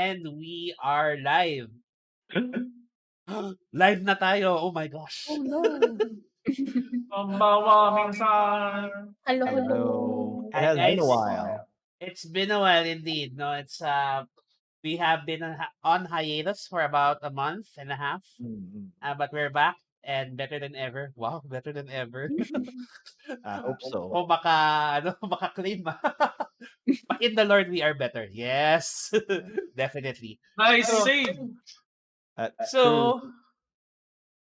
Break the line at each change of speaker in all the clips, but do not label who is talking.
and we are live. Live na tayo. Oh my gosh.
Oh no.
Konbanwa, minsan.
Hello, hello.
Hello. It
Hi
has been a
guys.
while.
It's been a while indeed. No, it's we have been on hiatus for about a month and a half.
Mm,
But we're back and better than ever. Wow, better than ever.
I hope so.
O baka baka claim. But in the Lord we are better. Yes. Definitely.
Nice
So,
save.
That's true.
So,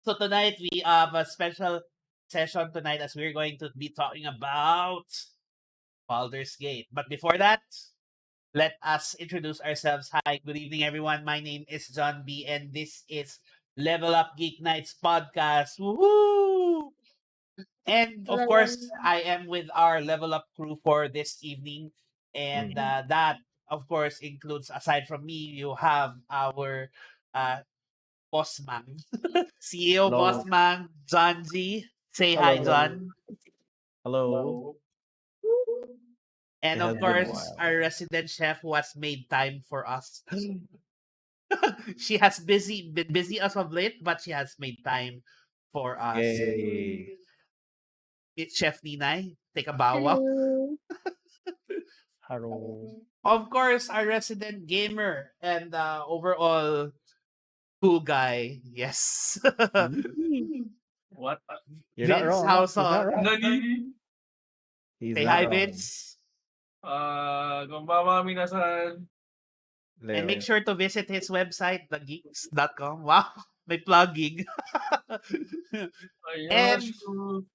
so tonight we have a special session tonight as we're going to be talking about Baldur's Gate. But before that, let us introduce ourselves. Hi, good evening, everyone. My name is John B, and this is Level Up Geek Nights podcast. Woohoo! And of course, I am with our Level Up crew for this evening, and that, of course, includes aside from me, you have our boss man, CEO boss
Hello.
man, John G. Say hi,
Hello.
John.
Hello.
And
It
of
has been a
course,
while.
our resident chef who has made time for us. She has been busy as of late, but she has made time for us.
Yay.
It's Chef Ninay. Take a bow.
Hello.
Hello.
Of course, our resident gamer and overall cool guy. Yes.
What?
You're not
Vince
wrong. He's not
Houseon.
wrong.
Nani?
He's
Say
not
hi,
wrong.
Vince.
Konbanwa, minasan.
And make
Leo.
sure to visit his website, thegeeks.com. Wow, may plugging. And
Yoroshiku.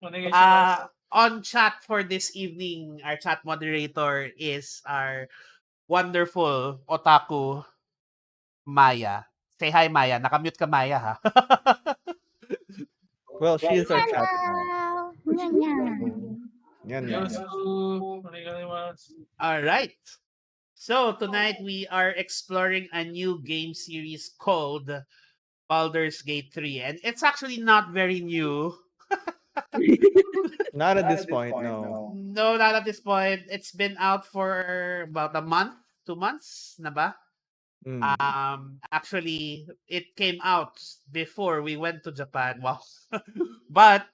Onegaishimasu.
on chat for this evening, our chat moderator is our wonderful otaku, Maya. Say hi, Maya. Nakamute ka, Maya, ha?
Well, she is our chat now.
Hello. Nya, nya.
Yan, yan.
Yoroshiku. Onegaishimasu.
All right. So tonight we are exploring a new game series called Baldur's Gate 3. And it's actually not very new.
Not at this point, no.
No, not at this point. It's been out for about a month, 2 months na ba? Actually, it came out before we went to Japan. Wow. But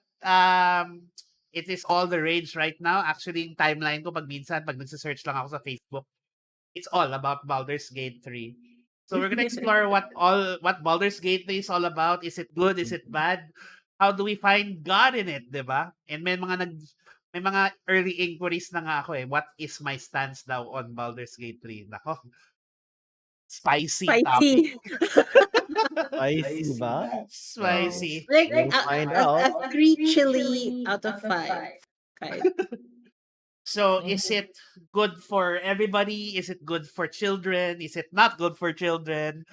it is all the rage right now. Actually, yung timeline ko pag minsan pag nagse-search lang ako sa Facebook, it's all about Baldur's Gate 3. So we're gonna explore what Baldur's Gate 3 is all about. Is it good? Is it bad? How do we find God in it, 'di ba? And may mga early inquiries na nga ako eh. What is my stance daw on Baldur's Gate 3? Nako, spicy topic.
Spicy ba?
Spicy.
Like
We'll find out.
a 3 chili out of 5. Kind.
So is it good for everybody? Is it good for children? Is it not good for children?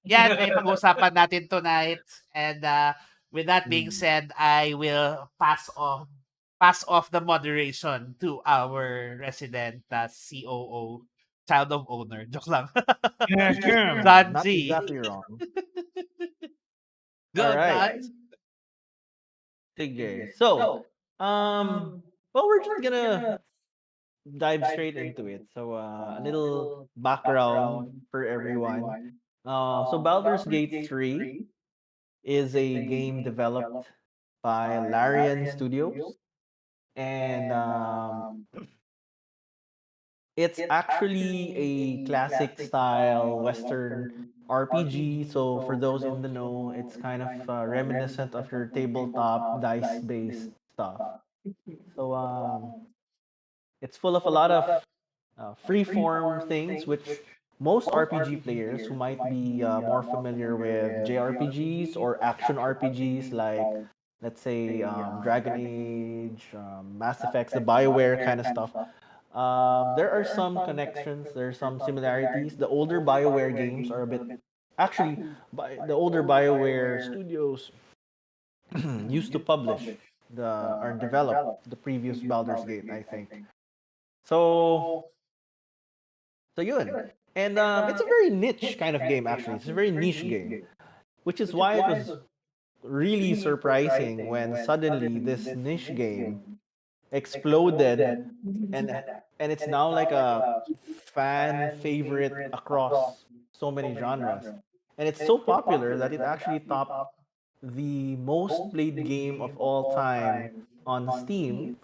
Yan, ay pag-usapan natin tonight. And with that being said, I will pass off the moderation to our resident COO, child of owner. Joke lang. Don
Not
G.
exactly wrong.
Go,
Alright.
Don.
Sige. So, well, we're just gonna dive straight into it. So, a little background for everyone. So Baldur's Gate 3 is a game developed by Larian Studios, and it's actually a classic style Western RPG. So for those in the know, it's kind of reminiscent of your tabletop dice-based stuff. So it's full of a lot of free-form things, which most RPG players who might be more familiar with JRPGs or action RPGs like, let's say, Dragon Age, Mass Effects, the BioWare kind of stuff. There are some connections, there are some similarities. The older BioWare games are a bit. Actually, the older BioWare studios used to publish or develop the previous Baldur's Gate, I think. So yun. And it's a very niche kind of game, actually. It's a very niche game, which is why it was really surprising when suddenly this niche game exploded, and and it's now like a fan favorite across so many genres. And it's so popular that it actually topped the most played game of all time on Steam.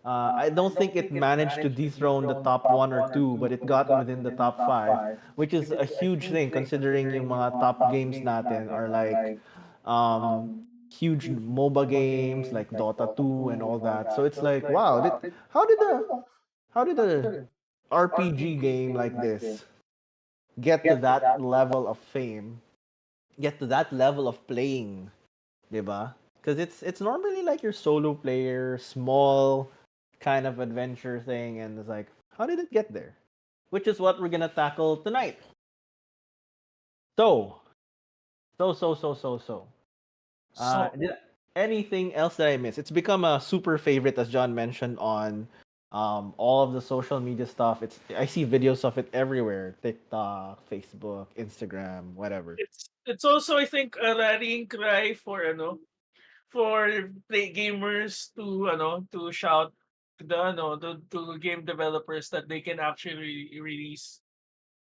I don't think it managed to dethrone the top one or two, but it got within the top five, which is a huge thing considering yung mga top games natin are like um, huge MOBA games like Dota 2 and all that. So it's like, wow, how did a how did a RPG game like this get to that level of fame, get to that level of playing, 'di ba? Because it's normally like your solo player, small kind of adventure thing, and it's like, how did it get there? Which is what we're gonna tackle tonight. So, so.
So,
Anything else that I missed? It's become a super favorite, as John mentioned, on all of the social media stuff. I see videos of it everywhere: TikTok, Facebook, Instagram, whatever.
it's also, I think, a rallying cry for for play gamers to to shout to to game developers that they can actually release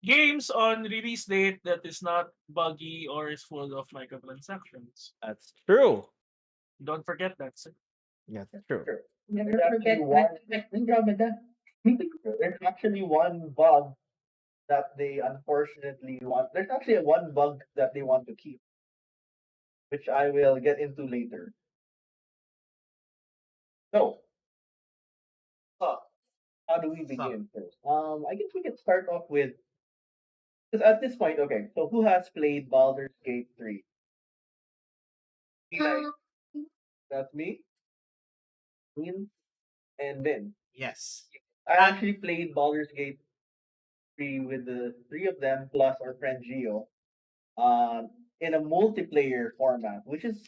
games on release date that is not buggy or is full of microtransactions.
That's true.
Don't forget that, sir.
Yes, true.
Never
There's
forget
actually one.
Andromeda.
There's actually one bug that they unfortunately want. There's actually one bug that they want to keep, which I will get into later. So, huh, how do we begin first? I guess we can start off with, because at this point, okay. So who has played Baldur's Gate 3? Like, that's me, Ian, and Ben.
Yes.
I
And
actually played Baldur's Gate 3 with the three of them plus our friend Gio, in a multiplayer format, which is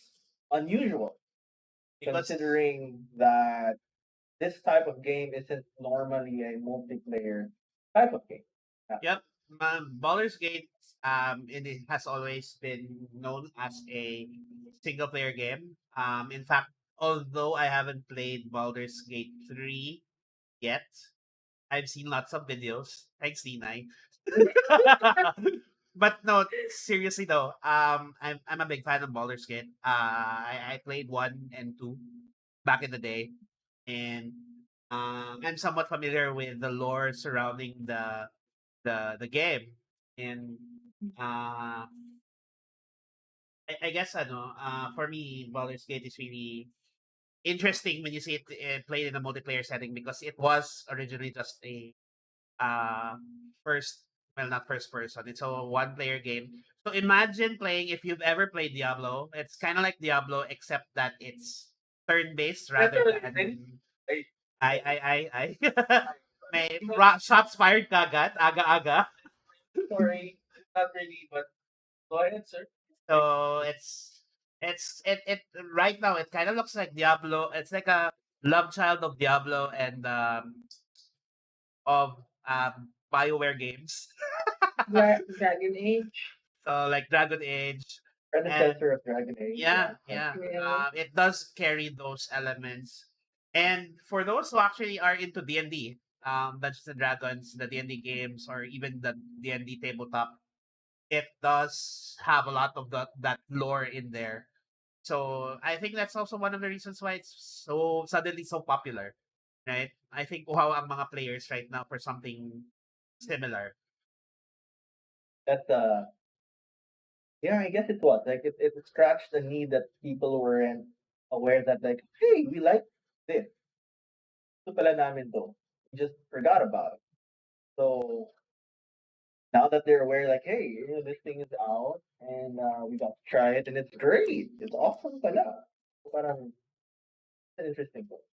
unusual
because
considering that this type of game isn't normally a multiplayer type of game.
yep, Baldur's Gate it has always been known as a single player game. In fact, although I haven't played Baldur's Gate 3 yet, I've seen lots of videos. Thanks, D9. But no, seriously though, I'm a big fan of Baldur's Gate. I played 1 and 2 back in the day, and I'm somewhat familiar with the lore surrounding the game. And uh, I guess for me, Baldur's Gate is really interesting when you see it played in a multiplayer setting because it was originally just a uh first well, not first person, it's a one player game. So imagine playing, if you've ever played Diablo, it's kind of like Diablo except that it's turn based rather than I may shots fired kagad aga.
Sorry, not really, but go ahead, sir.
So it right now it kind of looks like Diablo. It's like a love child of Diablo and of BioWare games.
Dragon Age.
So like Dragon Age, and
Predecessor of Dragon Age.
yeah,
Yeah.
it does carry those elements. And for those who actually are into D&D, Dungeons and Dragons, the D&D games, or even the D&D tabletop, it does have a lot of that lore in there. So I think that's also one of the reasons why it's so suddenly so popular, right? I think wow ang mga players right now for something similar.
That's yeah, I guess it was like it scratched the need that people weren't aware that, like, hey, we like this. Ito pala namin to. We just forgot about it. So now that they're aware, like, hey, this thing is out, and we got to try it, and it's great. It's awesome pala. So parang it's an interesting thing.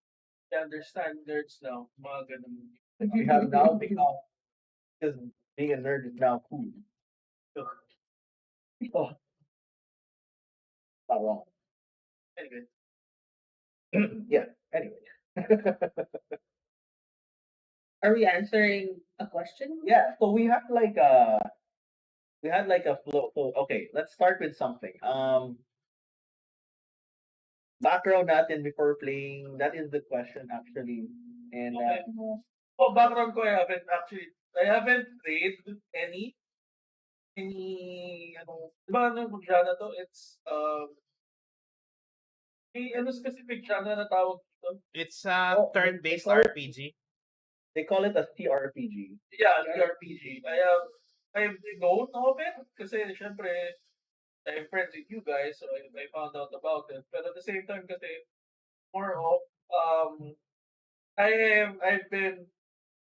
They understand nerds now. Mga ganun.
We have now become, because being a nerd is now cool. Oh, not wrong. Anyway. Yeah. Anyway.
Are we answering a question?
Yeah. So we had like a flow. So okay, let's start with something. background natin before playing? That is the question actually. And
Okay. Oh, background ko, I haven't played di ba ano genre to? It's, may ano specific genre na tawag dito?
It's a
Oh,
turn-based
they call it-
RPG.
they call it a CRPG.
Yeah, RPG. I've known of it kasi syempre, I'm friends with you guys, so I found out about it. But at the same time kasi, more of, I've been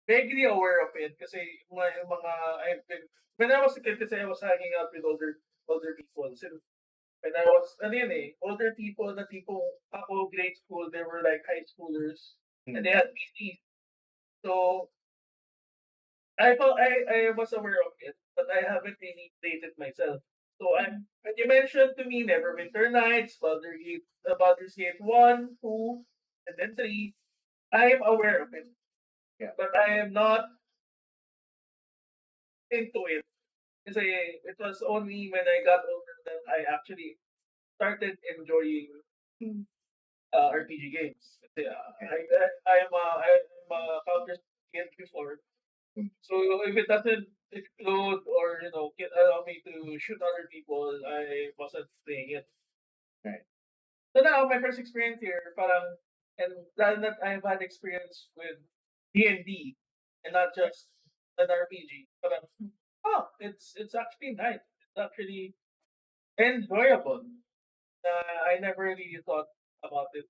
vaguely aware of it kasi yung mga I've been when I was a kid kasi I was hanging out with older people. So when I was older people na tipong ako grade school, they were like high schoolers and they had PCs. So I was aware of it, but I haven't really played it myself. So when you mentioned to me Neverwinter Nights, Baldur's Gate 1, 2, and then 3, I am aware of it.
Yeah.
But I am not into it. Kasi it was only when I got older that I actually started enjoying RPG games. Kasi I'm a Counter kid before. So if it doesn't explode or allow me to shoot other people, I wasn't playing it.
Right.
So now my first experience here, parang, and that I've had experience with D&D and not just an RPG. Parang, oh, it's actually nice. It's actually enjoyable. I never really thought about it.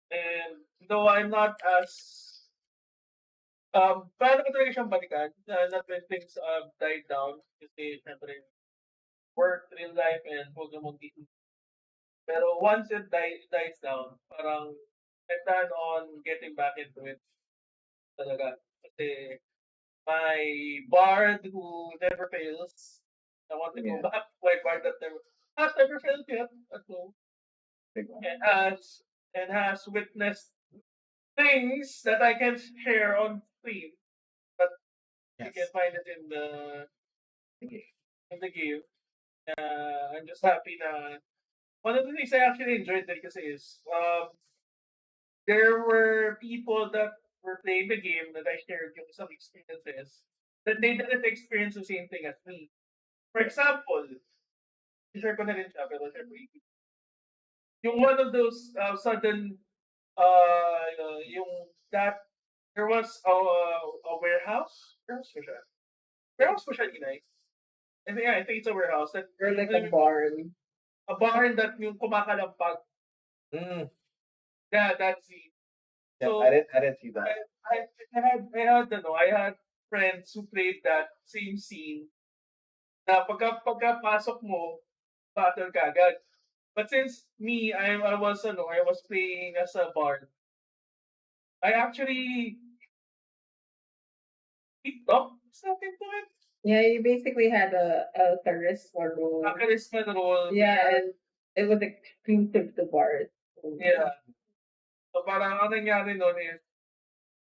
And though I'm not as paano ko talaga siyang balikan, not when things died down, kasi syempre work, real life, and Pokemon TV. Pero once it dies down, parang I plan on getting back into it talaga. Kasi my bard who never fails, I want to go
Yeah.
back to my bard that has never failed yet. So,
Big one.
and has witnessed things that I can share on stream, but you can
Yes.
find it in the game. I'm just happy na one of the things I actually enjoyed there kasi is there were people that were playing the game that I shared yung some experiences that they didn't experience the same thing as me. For example, share ko na rin siya, pero syempre, yung one of those sudden, yung that there was a warehouse. Warehouse ba siya? Warehouse ba siya, Inay? I think it's a warehouse. That,
Or like a barn.
a barn that yung kumakalampag.
Mm.
Yeah, that's it.
Yeah,
So,
I didn't see that.
I had friends who played that same scene na pagkapasok mo, battle ka agad. But since me, I was playing as a bard. I actually talked something to it.
Yeah, you basically had a charisma role.
A charisma role.
Yeah, and it was exclusive to bars.
Yeah. So parang ang nangyari nun is,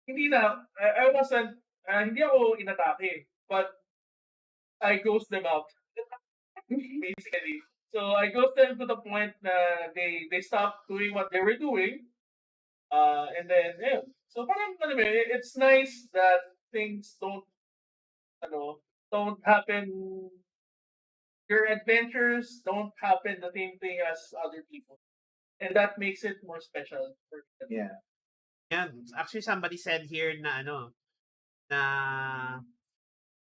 I wasn't, hindi ako inatake, but I ghost them out, basically. So I ghost them to the point na they stopped doing what they were doing, and then, yeah. So parang, it's nice that things don't happen, your adventures don't happen the same thing as other people. And that makes it more special for me.
Yeah.
Yeah, actually somebody said here na na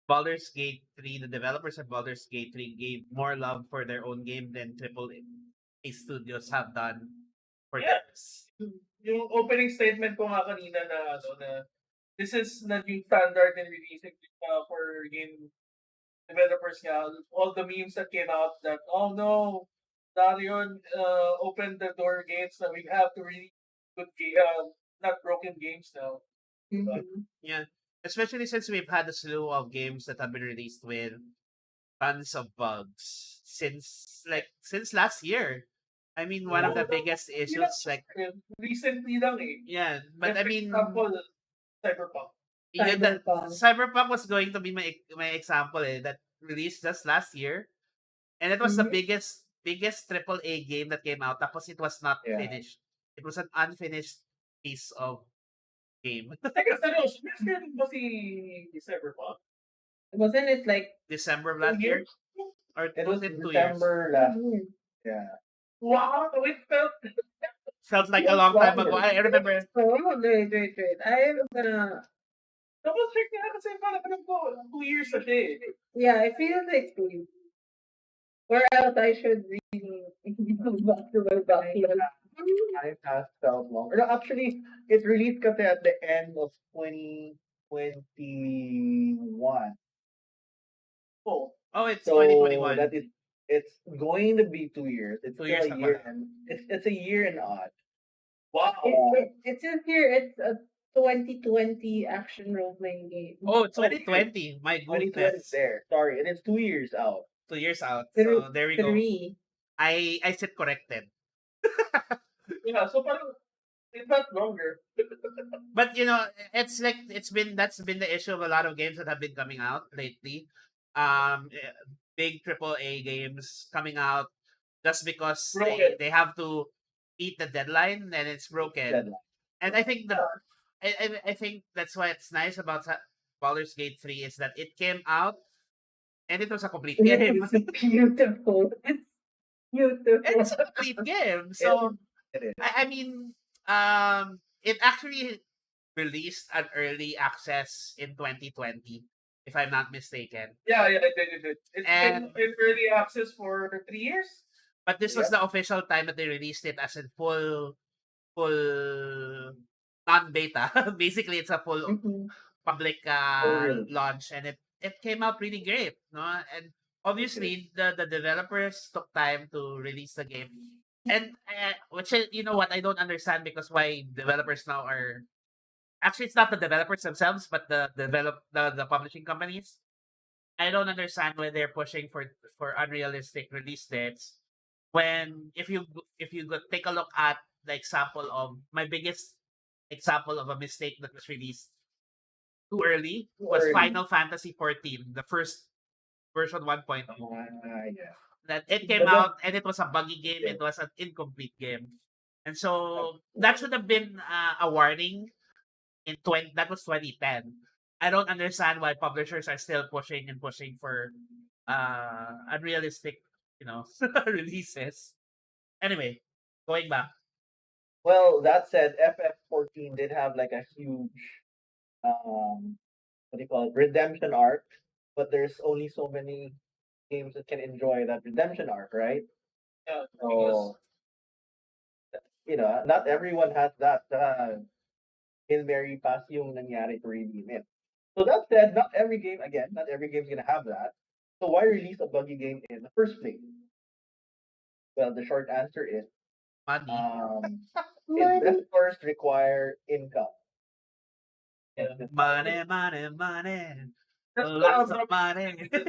Baldur's Gate 3, the developers of Baldur's Gate 3 gave more love for their own game than AAA studios have done for
Yeah.
theirs.
Yung opening statement ko nga kanina na this is the new standard in releasing for game developers nga. All the memes that came out that, oh no, Darion opened the door gates that we have to release good not broken games now.
Mhm.
Yeah, especially since we've had a slew of games that have been released with tons of bugs since last year. I mean, one of the biggest issues, like,
Recently lang eh.
yeah, but I
For
mean,
example, Cyberpunk.
yeah,
Cyberpunk.
Cyberpunk was going to be my example that released just last year, and it was the
Mhm.
biggest AAA game that came out, tapos it was not
Yeah.
finished. It was an unfinished piece of game.
Teka, seryoso, next year ba si Cyberpunk?
Wasn't it like
December of
2
last year?
years?
Or
It
was
was
it 2 years?
December last.
mm,
Yeah.
Wow, it felt
Felt like a
Feels
long time ago.
longer.
I remember.
oh wait. I'm gonna
double check nga kasi parang ko 2 years na siya eh.
yeah, it feels like 2 years. Or else I should really go back to my backlog.
Time has felt longer. No, actually, it released kasi at the end of 2021.
Oh,
Oh, it's
So
2021.
that is, it's going to be 2 years. It's
2
still
years
a
na
year
pala.
and it's a year and odd.
wow.
It says here it's a 2020 action role playing game.
Oh, it's
Oh,
2020. My
2020
goodness.
there. Sorry, it is 2 years out.
2 years out.
Three-
So there we go.
3.
I sit corrected.
Yeah, so parang it felt longer.
But you know, it's like that's been the issue of a lot of games that have been coming out lately. Big AAA games coming out just because
Broken.
they have to meet the deadline and it's broken.
Deadline.
And I think I think that's why it's nice about Baldur's Gate 3 is that it came out and it was a complete game.
It's beautiful. It's beautiful.
It's a complete game. So
It is.
I mean, it actually released an early access in 2020, if I'm not mistaken.
Yeah, it did. It's
And-
been in early access for 3 years.
But this was the official time that they released it as in full non-beta. Basically, it's a full
Mhm.
public
release.
launch, and it came out really great, no? And obviously, the developers took time to release the game, and which you know what I don't understand because why developers now are actually it's not the developers themselves, but the publishing companies. I don't understand why they're pushing for unrealistic release dates when if you go take a look at the example of my biggest example of a mistake that was released too early was
early.
Final Fantasy 14, the first version 1.0.
Yeah.
That it came
But that-
out and it was a buggy game, it was an incomplete game. And so that should have been a warning in 2010. I don't understand why publishers are still pushing and pushing for unrealistic, you know, releases. Anyway, going back.
Well, that said, FF14 did have like a huge, what do you call it, redemption arc, but there's only so many games that can enjoy that redemption arc, right?
Yeah, because
So, you know, not everyone has that Hail Mary pass yung nangyari to redeem it. So that said, not every game is gonna have that. So why release a buggy game in the first place? Well, the short answer is
Money.
investors require income.
Yeah.
Money.
that's
Lots
the
of money.
that's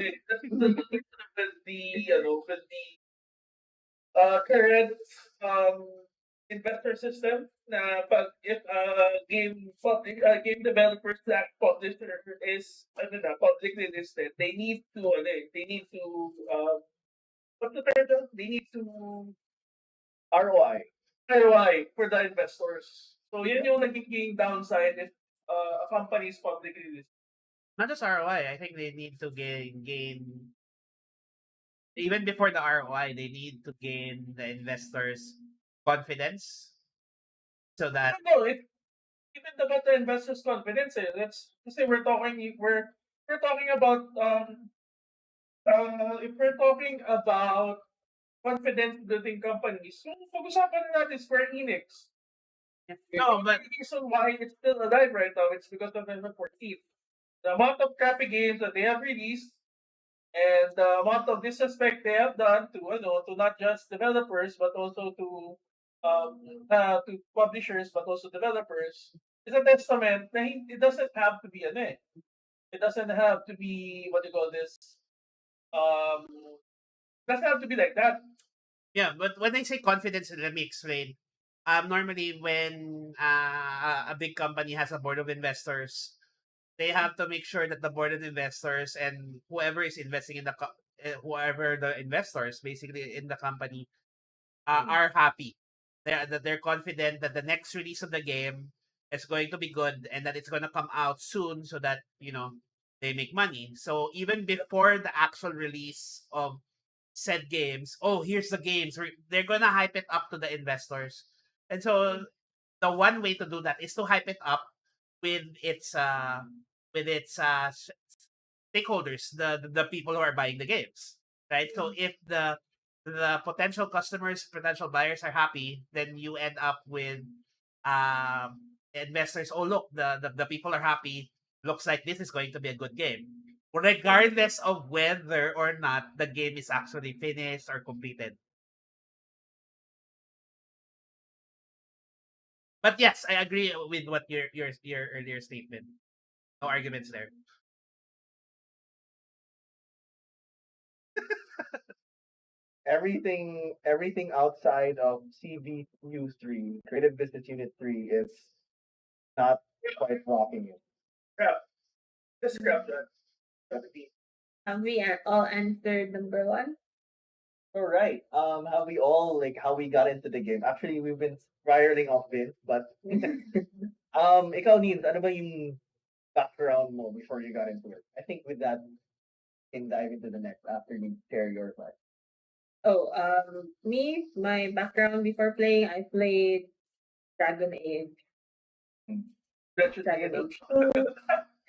the with the current investor system na pag if game developers that publisher is publicly listed, they need to what's the term doon? They need to
ROI.
ROI for the investors. So yun yung nagiging downside if a company is publicly listed.
Not just ROI. I think they need to gain even before the ROI, they need to gain the investors' confidence so that
No, even about the investors' confidence, let's say we're talking about if we're talking about confidence building companies, so pag-usapan na natin Square Enix.
no, but
The reason why it's still alive right now it's because of FF14. The amount of crappy games that they have released and the amount of disrespect they have done to not just developers but also to publishers but also developers is a testament that it doesn't have to be it doesn't have to be what do you call this doesn't have to be like that.
yeah, but when I say confidence, let me explain. Normally when a big company has a board of investors, they have to make sure that the board of investors and whoever is investing in whoever the investors basically in the company are happy. They're confident that the next release of the game is going to be good and that it's going to come out soon so that they make money. So even before the actual release of said games, oh, here's the games. They're going to hype it up to the investors. And so the one way to do that is to hype it up with its stakeholders, the people who are buying the games, right? So if the potential customers, potential buyers are happy, then you end up with investors. Oh, look, the people are happy. Looks like this is going to be a good game, regardless of whether or not the game is actually finished or completed. But yes, I agree with what your earlier statement. No arguments there.
Everything outside of CV3, Creative Business Unit 3, is not quite rocking it.
Scrap. Just scrap that.
Have we all answered number one?
All right. How we got into the game? Actually, we've been spiraling off this, but ikaw Nils, ano ba yung background mo before you got into it? I think with that, we can dive into the next after you share your life.
Oh, my background before playing, I played Dragon Age,
That should be
Dragon
enough.
Age 2,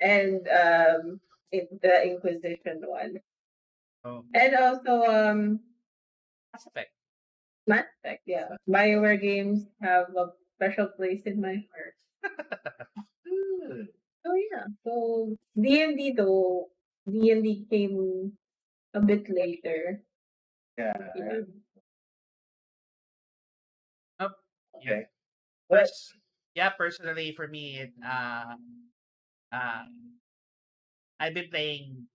and the Inquisition one.
Oh,
And also
Mass Effect.
Mass Effect, yeah. BioWare games have a special place in my heart. So yeah. So D&D though, D&D came a bit later.
Yeah.
Yeah.
Oh,
Okay.
personally for me, uh, I've been playing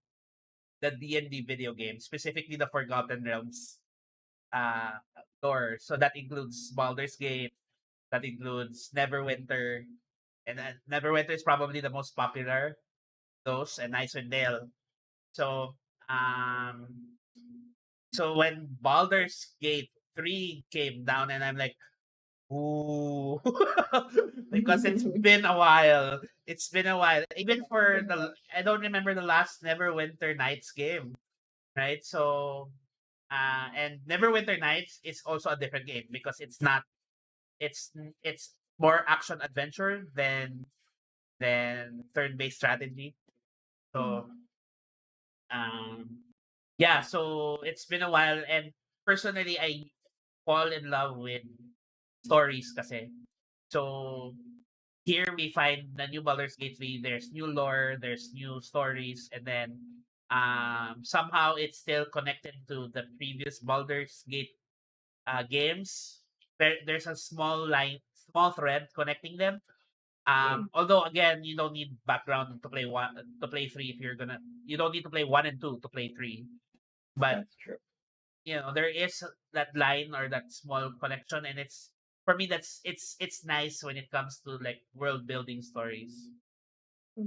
the D&D video game, specifically the Forgotten Realms lore. So that includes Baldur's Gate, that includes Neverwinter, and Neverwinter is probably the most popular. Those and Icewind Dale. So um, so when Baldur's Gate 3 came down, and I'm like, ooh, because it's been a while. It's been a while. Even for I don't remember the last Neverwinter Nights game, right? So, and Neverwinter Nights is also a different game because it's not. It's more action adventure than turn based strategy. So, yeah. So it's been a while, and personally, I fall in love with stories kasi. So here we find the new Baldur's Gate 3, there's new lore, there's new stories, and then somehow it's still connected to the previous Baldur's Gate games. There's a small thread connecting them. Although again, you don't need background to play three if you're gonna. You don't need to play one and two to play three, but
That's true.
there is that line or that small connection, and it's for me it's nice when it comes to like world building stories.
Yeah,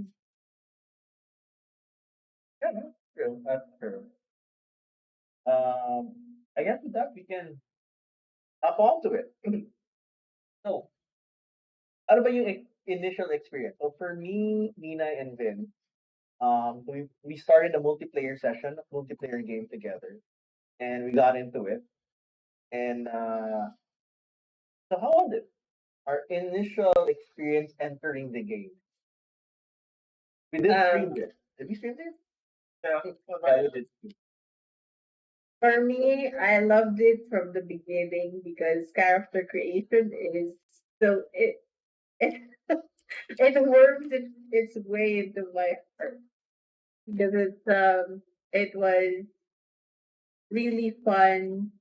that's true. That's true. I guess with that we can hop onto it. So, ano ba yung initial experience? So for me, Nina and Vin, we started a multiplayer session, a multiplayer game together, and we got into it. And so how was it? Our initial experience entering the game. We did stream it. Did we stream it?
Yeah.
Yeah, we did.
For me, I loved it from the beginning because character creation is so it it worms its way into my heart because it was really fun.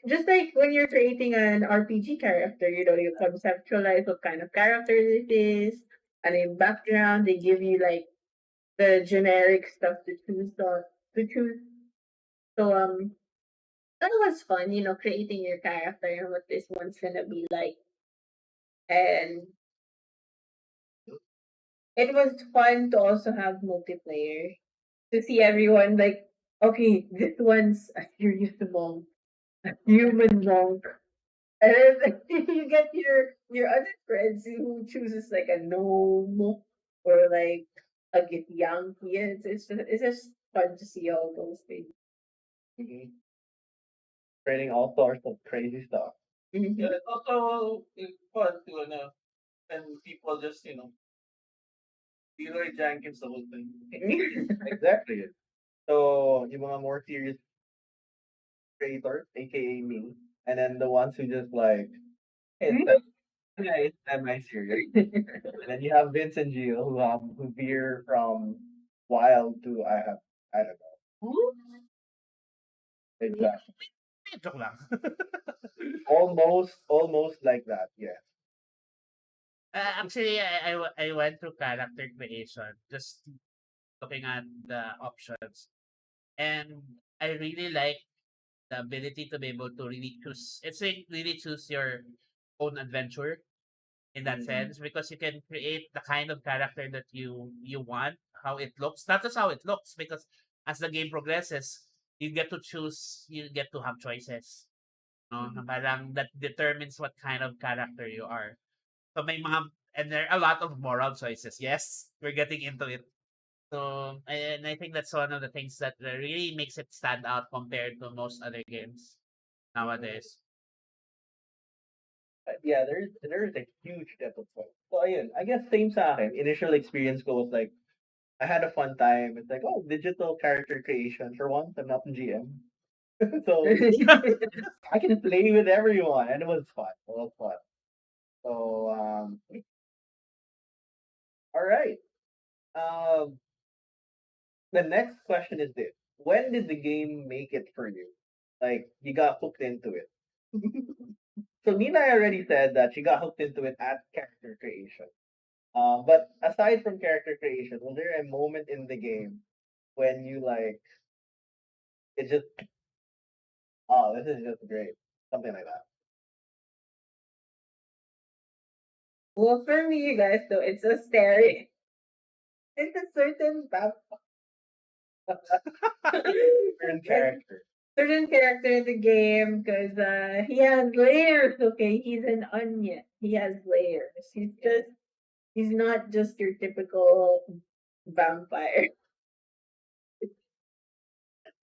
Just like when you're creating an RPG character, you conceptualize what kind of character it is, and in background they give you like the generic stuff to choose. So that was fun, creating your character and what this one's gonna be like. And it was fun to also have multiplayer to see everyone like Okay, this one's a serious monk, a human monk. And then you get your other friends who chooses like a gnome or like a Githyanki. It's just fun to see all those things.
Mhm. Creating all sorts of crazy stuff.
Yeah, it's also fun to and people just Leroy Jenkins the whole thing.
Exactly. So yung mga more serious creators, aka me, and then the ones who just like, hey, it's semi-serious. And then you have Vince and Gio who veer from wild to I don't know exactly
Joke lang.
almost like that. Yeah.
Actually, I went through character creation, just looking at the options. And I really like the ability to be able to really choose. It's like really choose your own adventure in that
Mm.
sense because you can create the kind of character that you want, how it looks, not just how it looks, because as the game progresses, you get to choose, you get to have choices. No, na
Mhm.
parang that determines what kind of character you are. So may mga and there are a lot of moral choices. Yes, we're getting into it. So and I think that's one of the things that really makes it stand out compared to most other games nowadays.
Yeah, there's a huge depth of fun. So ayun, I guess same sa akin. Initial experience ko was like I had a fun time. It's like, oh, digital character creation for once. I'm not the GM, so I can play with everyone, and it was fun. It was fun. So all right. Um, the next question is this: when did the game make it for you? Like you got hooked into it. So Nina already said that she got hooked into it at character creation. But aside from character creation, was there a moment in the game when you like it just oh this is just great, something like that?
Well, for me, you guys, though, it's a scary. It's a certain
Certain
like
character.
certain character in the game because he has layers. Okay, he's an onion. He has layers. He's not just your typical vampire.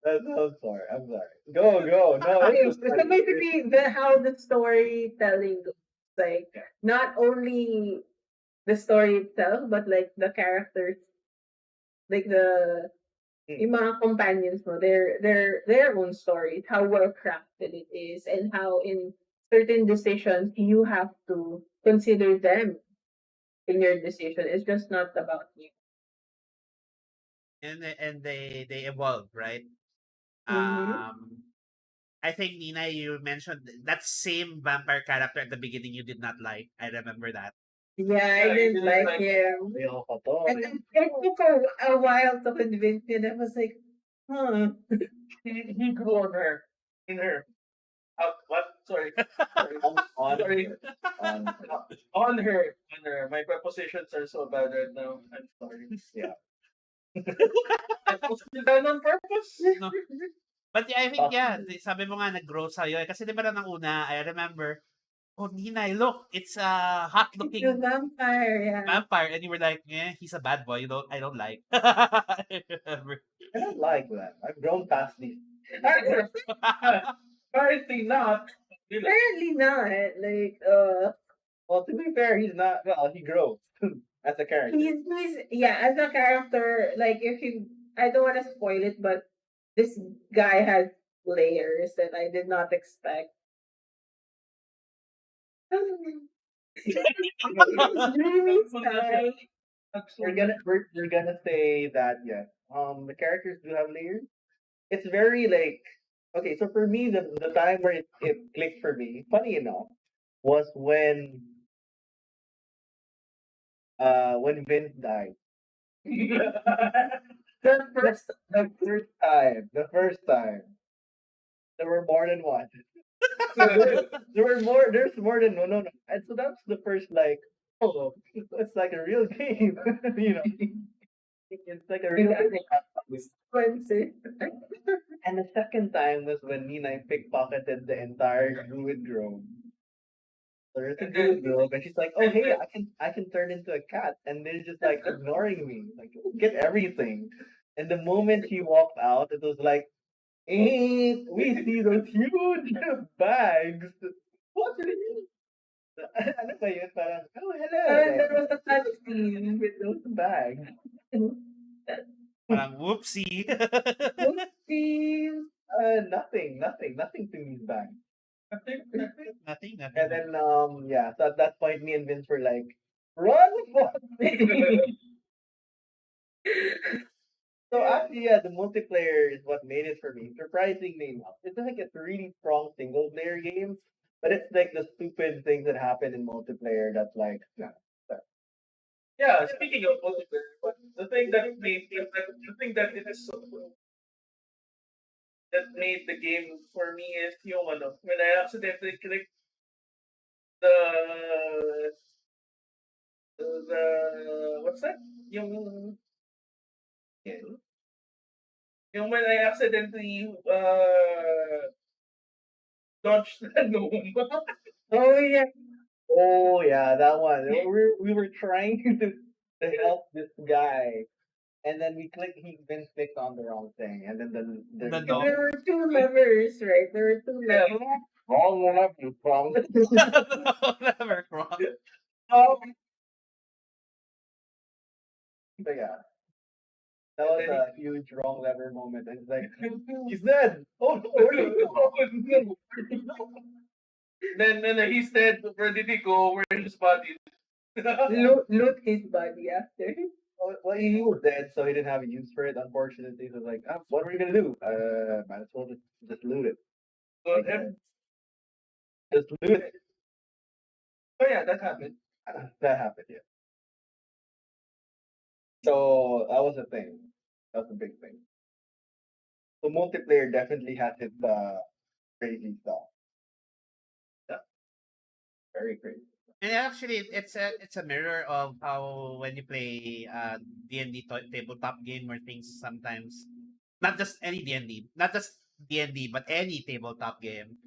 I'm sorry. I'm sorry. Go. No, this
Okay,
is
so
funny.
basically, the how the storytelling goes, like not only the story itself, but like the characters, like yung mga companions mo, their own stories, how well crafted it is, and how in certain decisions you have to consider them in your decision. It's just not about you.
And they evolve, right?
Mm-hmm.
I think Nina, you mentioned that same vampire character at the beginning you did not like. I remember that.
Yeah, I
Yeah, you
didn't
didn't
like
like
him.
Ayoko to.
And it took a while to convince me, and I was like, huh.
he grew on her in her what sorry
On
sorry
on
on her. My prepositions are so bad right now. I'm sorry.
yeah.
I posted it down on purpose.
No. But yeah, I think yeah, sabi mo nga nag-grow sa'yo. Kasi di ba nang una, I remember, oh Nina, look, it's a hot
The
looking
vampire, yeah.
vampire, and you were like, yeah, he's a bad boy. I don't like. I remember.
I don't like that. I've grown past these.
Apparently not. You know,
Apparently not. Like,
Well, to be fair, he's not. Well, he grows as a character.
he's yeah, as a character, like if you I don't want to spoil it, but this guy has layers that I did not expect. Dreamy style.
We're gonna say that yes. The characters do have layers. It's very like okay. So for me, the time where it clicked for me, funny enough, was when Vince died. The first time. There were more than one. There's more than no. And so that's the first like, oh, it's like a real game, you know. It's like a real
Expensive.
And the second time was when Nina pickpocketed the entire druid grove. So there's a
And then
druid grove, and she's like, "Oh hey, I can turn into a cat," and they're just like ignoring me, like get everything. And the moment she walked out, it was like, "Eh, we see those huge bags." What did it? Ano ba yun? Parang, oh hello.
And there was a cutscene with
Those bags.
Parang whoopsie.
Oopsies.
Nothing to these bags.
Nothing.
And then yeah, so at that point me and Vince were like, run for me. So actually yeah, the multiplayer is what made it for me. Surprisingly enough. It's like a really strong single player game, but it's like the stupid things that happen in multiplayer that's like yeah.
yeah, speaking of multiplayer, but the thing that made the thing that it is so that made the game for me is yung ano, when I accidentally clicked the what's that? Yung when I accidentally launched the gnome.
Oh yeah.
Oh yeah, that one. We were trying to help this guy, and then he Vince clicked on the wrong thing, and then the
The
There
dog.
were two levers, right? There were two
Yeah.
levers.
wrong one up, you wrong.
Never wrong.
Oh, but yeah, that was a huge wrong lever moment. And it's like he's dead. Oh no, where did he go?
Then he said, where did he go? Where's his body?
Loot his body after.
Well, he was dead, so he didn't have a use for it. Unfortunately, he was like, "What are we gonna do? Might as well just loot it.
So,
Just loot it."
oh yeah, that happened.
That happened, yeah. So that was a thing. That was a big thing. So multiplayer definitely has its crazy stuff. Yeah, very crazy.
And actually, it's a mirror of how when you play D&D tabletop game where things sometimes not just any D&D, not just D&D, but any tabletop game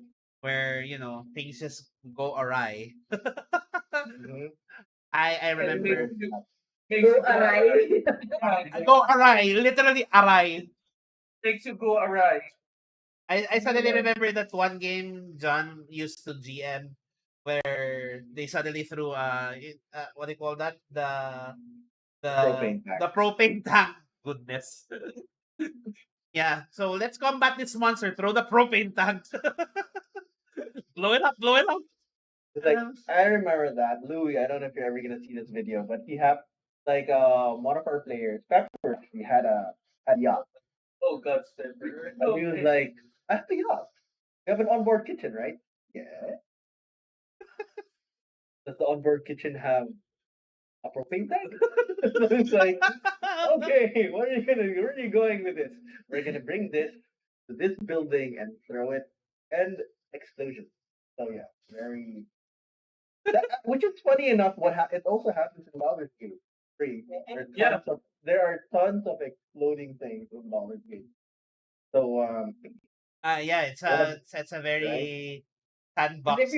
where things just go awry.
Mhm.
I
And it
remember
makes
Go
you go awry.
go awry, literally awry.
Makes you go awry.
I suddenly remember that one game John used to GM where they suddenly threw what do you call that,
Propane tank.
the propane tank. Goodness. Yeah, so let's combat this monster. Throw the propane tank. Blow it up, blow it up.
It's like I remember that Louis. I don't know if you're ever gonna see this video, but he had like one of our players, Pepper. He had yacht,
Oh God, Stepper.
and he was like, "I have a yacht. You have an onboard kitchen, right? Yeah. Does the onboard kitchen have a propane tank?" So it's like, okay, where are you going with this? We're gonna bring this to this building and throw it, and explosion. So yeah, very. Which is funny enough. It also happens in Baldur's Gate 3.
Yeah.
There are tons of exploding things in Baldur's Gate. So
Yeah, it's
one of
a very
But
sandbox.
if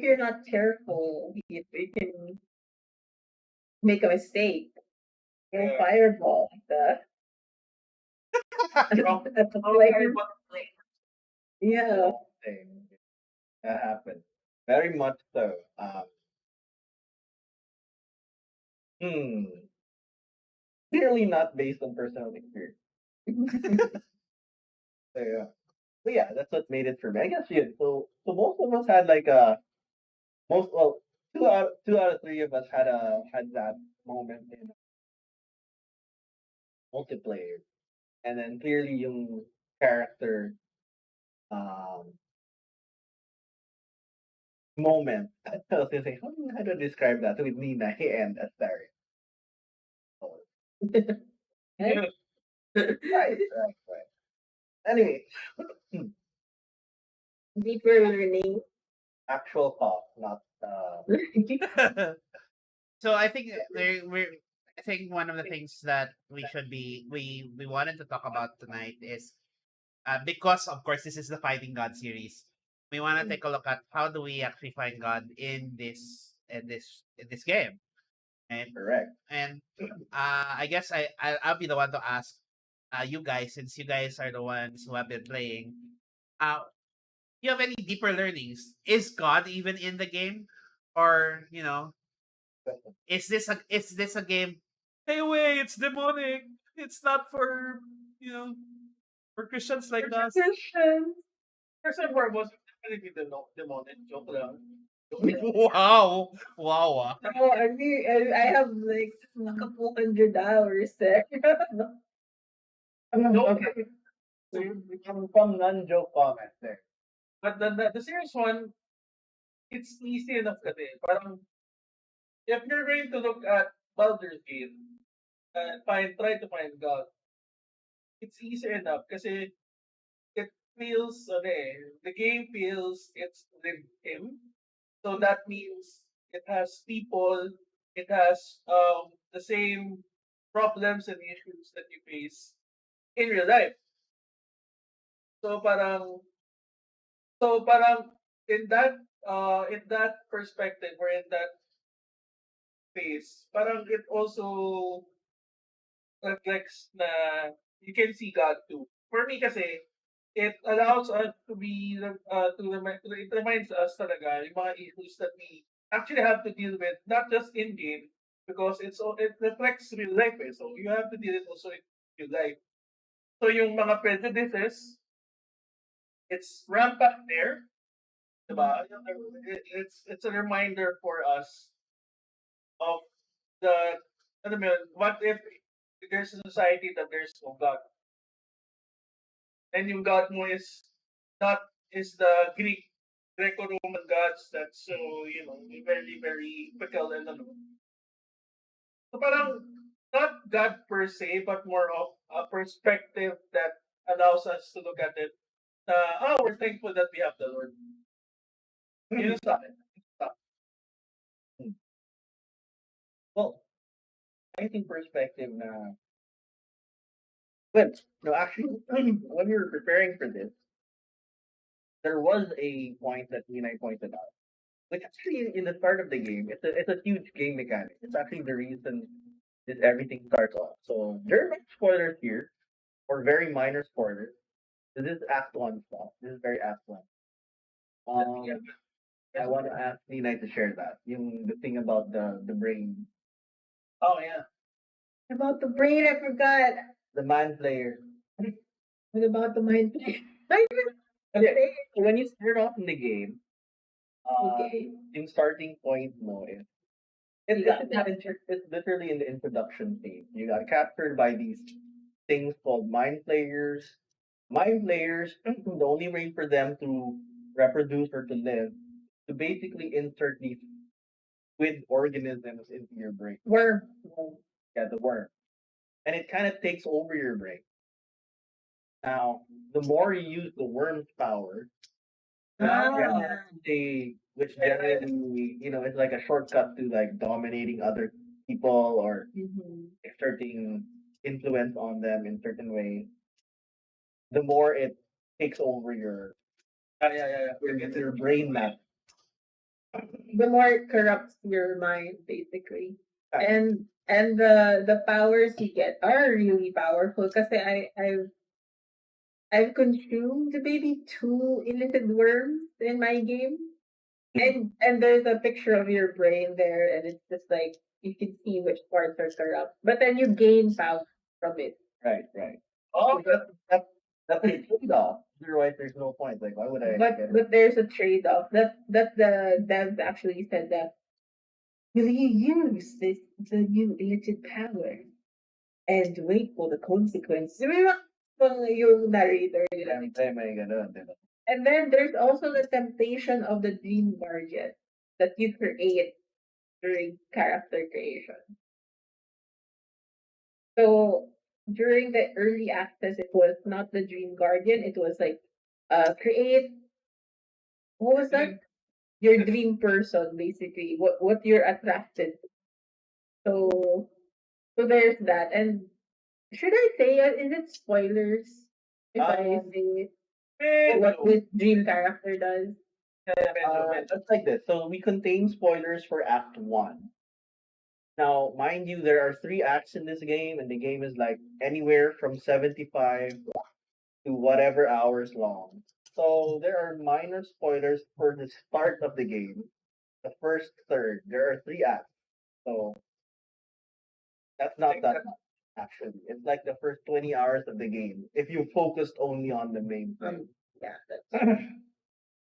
you're not careful, you can make a mistake. Throw
Yeah.
fireball at the
Wrong-
at the
wrong
player.
fireball.
Yeah.
thing that happened. Very much so. Hmm. Clearly not based on personal experience. So, yeah. But yeah, that's what made it for me. I guess yeah. So most of us had like most well two out of three of us had that moment in multiplayer, and then clearly yung character um moment. I was gonna say how do I describe that with Nina and Astarion. Oh,
Yeah.
right. Anyway,
Deeper learning.
actual talk, not
So I think we're I think one of the things that we wanted to talk about tonight is because of course this is the Fighting God series. We want to take a look at how do we actually find God in this game, and
Correct.
I guess I'll be the one to ask you guys, since you guys are the ones who have been playing. Uh, you have any deeper learnings? Is God even in the game, or is this a game? Hey, wait, it's demonic. It's not for you know for Christians like us.
Christians.
First and foremost, definitely demonic. Joke lang.
Wow, wow.
Oh, I have like a couple hundred hours there.
Okay. So from non-joke comments there.
But the serious one, it's easy enough kasi. Parang, if you're going to look at Baldur's Gate, try to find God, it's easy enough kasi it feels, the game feels it's with him. So that means it has people, it has the same problems and issues that you face in real life. So parang in that perspective or in that phase, parang it also reflects na you can see God too. For me kasi, it allows us to be, it reminds us talaga yung mga issues that we actually have to deal with, not just in game, because it reflects real life eh. So you have to deal it also in real life. So yung mga prejudices, it's rampant there, diba? It's a reminder for us of the, ano mo yun, what if there's a society that there's no God? And yung God mo not is the Greco-Roman gods that's so, very, very fickle and ano. So parang not God per se, but more of a perspective that allows us to look at it. We're thankful that we have the Lord. Yun sa akin.
Well, I think perspective na. But no, actually, when we were preparing for this, there was a point that me and I pointed out, which actually in the start of the game, it's a huge game mechanic. It's actually the reason that everything starts off. So there are no spoilers here, or very minor spoilers. This is Act One stuff. This is very Act One.
Yeah.
I want to ask Nina to share that. The thing about the brain,
Oh yeah.
About the brain, I forgot.
the man player.
What about the mind play?
Okay, so when you start off in the game,
Okay.
yung starting point mo is it's literally in the introduction phase. You got captured by these things called mind players. Mind players, the only way for them to reproduce or to live, to basically insert these squid organisms into your brain.
Worm.
Yeah, the worm. And it kind of takes over your brain. Now, the more you use the worm's power, which generally, it's like a shortcut to like dominating other people or exerting influence on them in certain ways. The more it takes over your brain map.
The more it corrupts your mind, basically.
Right.
And the powers you get are really powerful. Because I've consumed maybe 2 illicit worms in my game. And there's a picture of your brain there, and it's just like you can see which parts are corrupt. But then you gain power from it.
Right, right.
Oh,
So that's a trade-off. Otherwise, there's no point. Like, why would I?
But there's a trade off. That the devs actually said that, will you use the new illicit power and wait for the consequence? Yung narrator. And then there's also the temptation of the dream guardian that you create during character creation. So during the early access, it was not the dream guardian. It was like create. What was that? Your dream person, basically. What you're attracted to. So So there's that. And should I say it? Is it spoilers if I
Um,
say what
Medyo.
this dream character does?
It's like this. So we contain spoilers for Act 1. Now, mind you, there are 3 acts in this game, and the game is like anywhere from 75 to whatever hours long. So there are minor spoilers for the start of the game, the first third. There are 3 acts. So that's not that much, actually. It's like the first 20 hours of the game if you focused only on the main thing.
Yeah, that's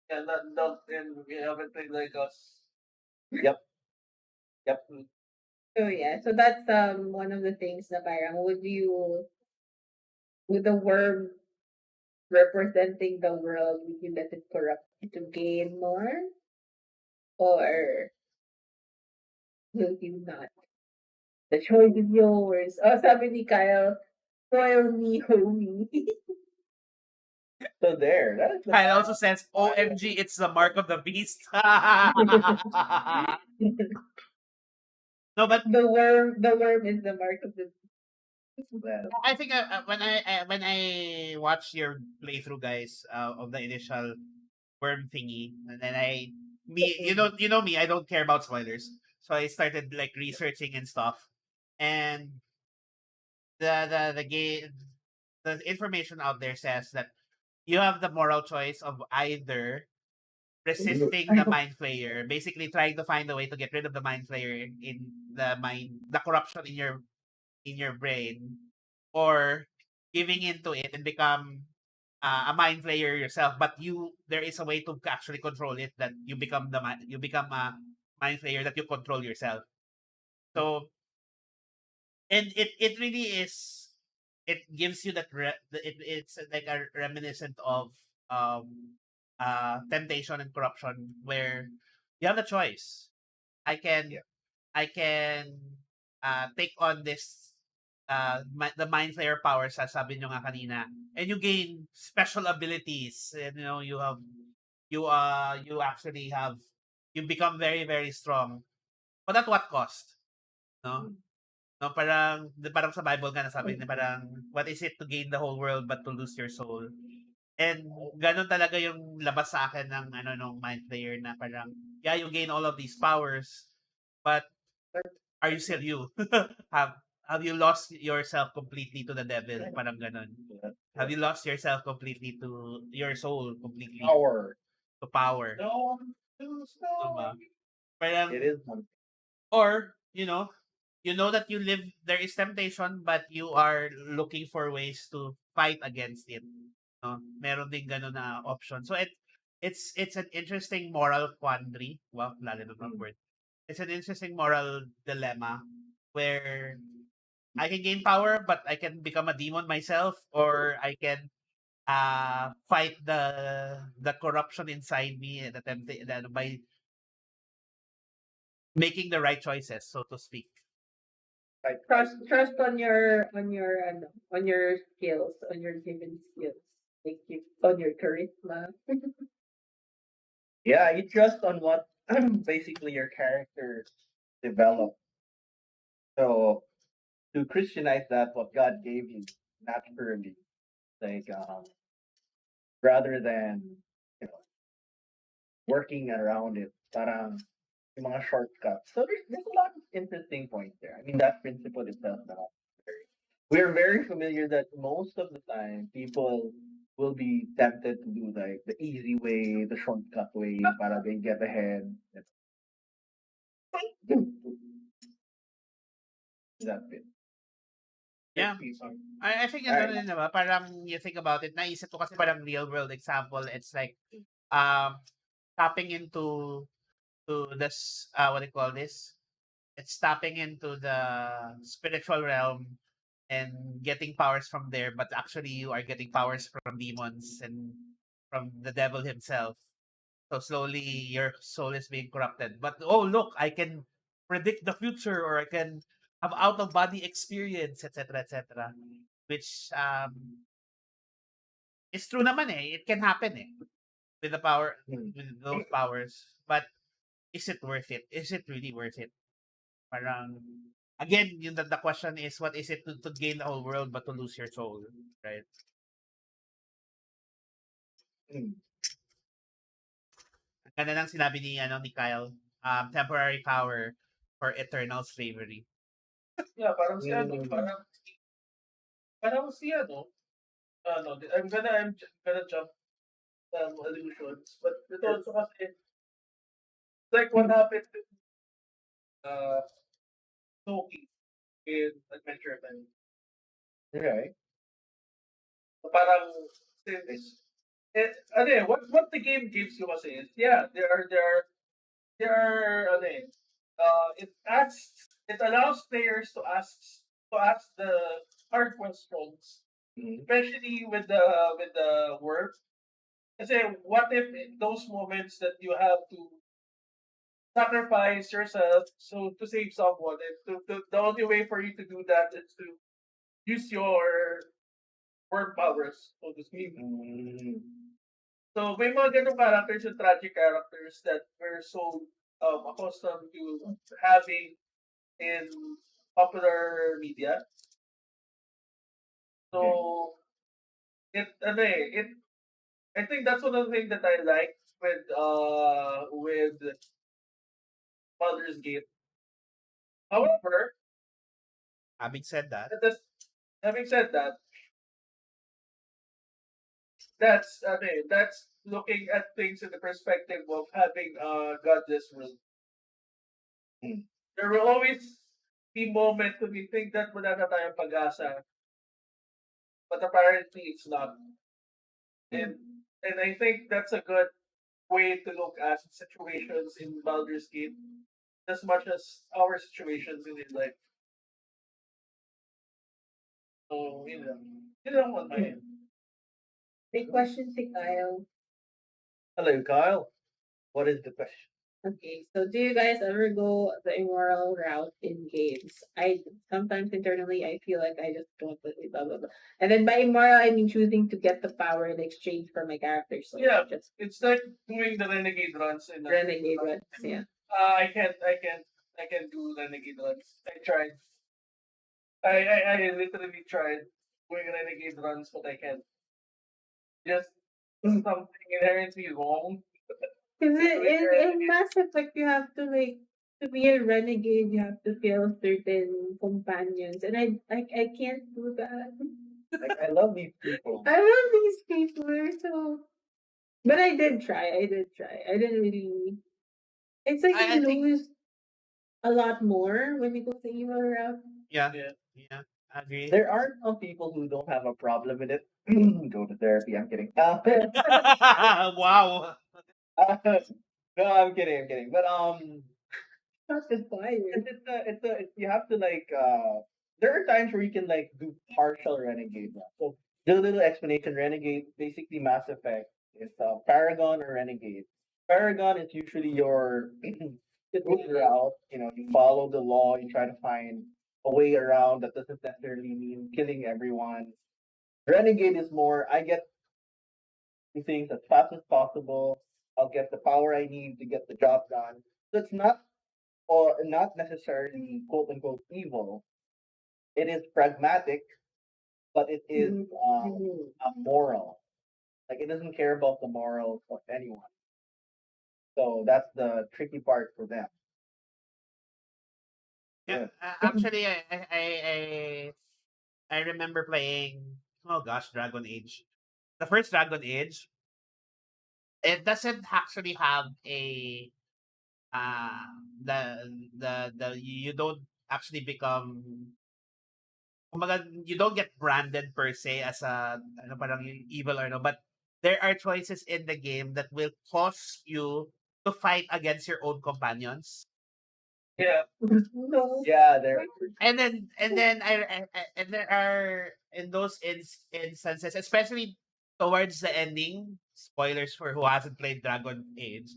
Yeah, and we haven't played like us.
Yep, yep.
so yeah. So that's one of the things na parang would the worm representing the world, would you let it corrupt you to gain more? Or will you not? The choice is yours. Oh, sabi ni Kyle, spoil me, homie.
So there, that is the
Kyle also says, OMG, it's the mark of the beast. No, but
the worm is the mark of the
well,
I think when I watched your playthrough, guys, of the initial worm thingy, and then you know me, I don't care about spoilers, so I started like researching and stuff, and the game, the information out there says that you have the moral choice of either resisting the mind flayer, basically trying to find a way to get rid of the mind flayer in the corruption in your brain, or giving into it and become a mind flayer yourself. But there is a way to actually control it, that you become a mind flayer that you control yourself. So, and it really is, it gives you it's like a reminiscent of temptation and corruption, where you have a choice. I can
yeah.
I can take on this the mind flayer powers, sabi nyo nga kanina, and you gain special abilities, and you know you actually have, you become very very strong, but at what cost, no? No, parang sa Bible nga nasabi na parang, what is it to gain the whole world but to lose your soul? And gano'n talaga yung labas sa akin ng nung mind flayer, na parang, yeah, you gain all of these powers, but are you still you? have have you lost yourself completely to the devil? Parang gano'n. Have you lost yourself completely to your soul completely
Power.
to power?
No,
Diba? Parang,
it is one.
or you know that you live, there is temptation, but you are looking for ways to fight against it, no? Meron ding gano'n na option. So it's an interesting moral quandary. Wow, lalim ng word. It's an interesting moral dilemma, where I can gain power, but I can become a demon myself, or I can fight the corruption inside me, and by making the right choices, so to speak.
Right.
trust on your skills, on your given skills. Like you on your charisma.
Yeah, you trust on what basically your character developed. So to Christianize that, what God gave you naturally, like rather than you know working around it, parang yung mga shortcuts. So there's a lot of interesting points there. I mean, that principle itself, we're very familiar that most of the time people will be tempted to do like the easy way, the shortcut way, para they get ahead. That's it.
Yeah. I think ano
Alright.
rin, diba? Parang you think about it, naisip ko kasi parang real world example. It's like um tapping into this what do you call this? It's tapping into the spiritual realm and getting powers from there, but actually you are getting powers from demons and from the devil himself. So slowly your soul is being corrupted. But oh look, I can predict the future, or I can have out of body experience, etc. etc. Which is true naman eh. It can happen eh with the power, with those powers. But is it worth it? Is it really worth it? Parang Again, the question is, what is it to gain the whole world but to lose your soul, right?
Mm.
Ang ganda ng sinabi ni Kyle, temporary power for eternal slavery.
Yeah, parang si ano,
Mm.
parang si ano, I'm gonna jump illusions, but ito also kasi like what happened to uh Loki in Adventure Time.
Okay.
So parang is ano what the game gives you kasi is yeah, there are ano it allows players to ask the hard questions,
Mm.
especially with the work. Kasi what if in those moments that you have to sacrifice yourself so to save someone, and the only way for you to do that is to use your work powers, so to speak.
Mm.
So may mga ganong characters and tragic characters that we're so accustomed to having in popular media.
Okay.
So it I think that's one of the things that I like with Baldur's Gate. However,
Having said that,
that's, having said that, that's looking at things in the perspective of having a godless world.
Mm.
There will always be moments when we think that wala na tayong pag-asa, but apparently it's not. And and I think that's a good way to look at situations in Baldur's Gate as much as our situations in real life. So, yun lang on my end.
Big question si Kyle.
Hello, Kyle. What is the question?
Okay, so do you guys ever go the immoral route in games? I sometimes internally I feel like I just don't blah blah blah. And then by immoral I mean choosing to get the power in exchange for my character. So
Yeah,
just
it's like doing the renegade runs in
renegade runs. Yeah.
I can't do renegade runs. I tried. I literally tried doing renegade runs, but I can't. Just something inherently wrong.
Because
Doing
in
renegade.
Mass Effect you have to like to be a renegade you have to kill certain companions and I can't do that.
Like, I love these people.
I love these people so but I did try. I didn't really it's like
I
you
think
lose a lot more when you go the evil route.
yeah,
Yeah.
agree.
There are some people who don't have a problem with it. Go to therapy. I'm kidding.
Wow.
No, I'm kidding. I'm kidding. But
Not the fire.
you have to like there are times where you can like do partial renegade. So just a little explanation. Renegade basically Mass Effect is Paragon or Renegade. Paragon is usually your good route. You know, you follow the law. You try to find a way around that doesn't necessarily mean killing everyone. Renegade is more. I get things as fast as possible. I'll get the power I need to get the job done. So it's not or not necessarily quote unquote evil. It is pragmatic, but it is moral. Like it doesn't care about the morals of anyone. So that's the tricky part for them.
Yeah,
Yeah.
actually, I remember playing. Oh gosh, Dragon Age. The first Dragon Age. It doesn't actually have a uh the you don't actually become. Kumbaga, you don't get branded per se as a ano parang yung evil or no, but there are choices in the game that will cause you to fight against your own companions.
Yeah.
No.
Yeah, there.
And then and there are in those instances, especially towards the ending, spoilers for who hasn't played Dragon Age,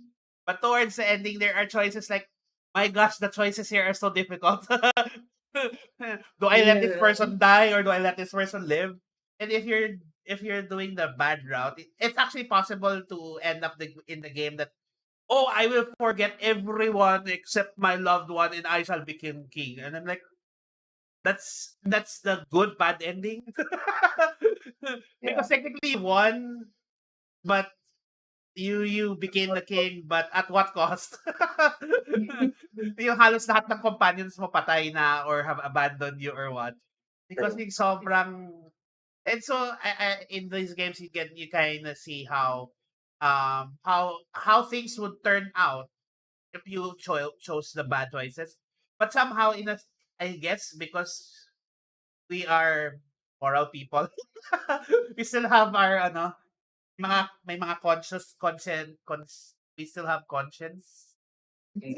but towards the ending there are choices like, my gosh, the choices here are so difficult. Do I let this
Yeah.
person die or do I let this person live? And if you're doing the bad route, it's actually possible to end up in the game that, oh, I will forget everyone except my loved one and I shall become king. And I'm like, That's the good bad ending. Because
Yeah.
technically you won, but you became the king, but at what cost? Yung halos lahat ng companions mo patay na or have abandoned you or what. Because
True.
yung sobrang and so in these games you kind of see how things would turn out if you chose the bad choices. But somehow I guess because we are moral people, we still have our may mga we still have conscience.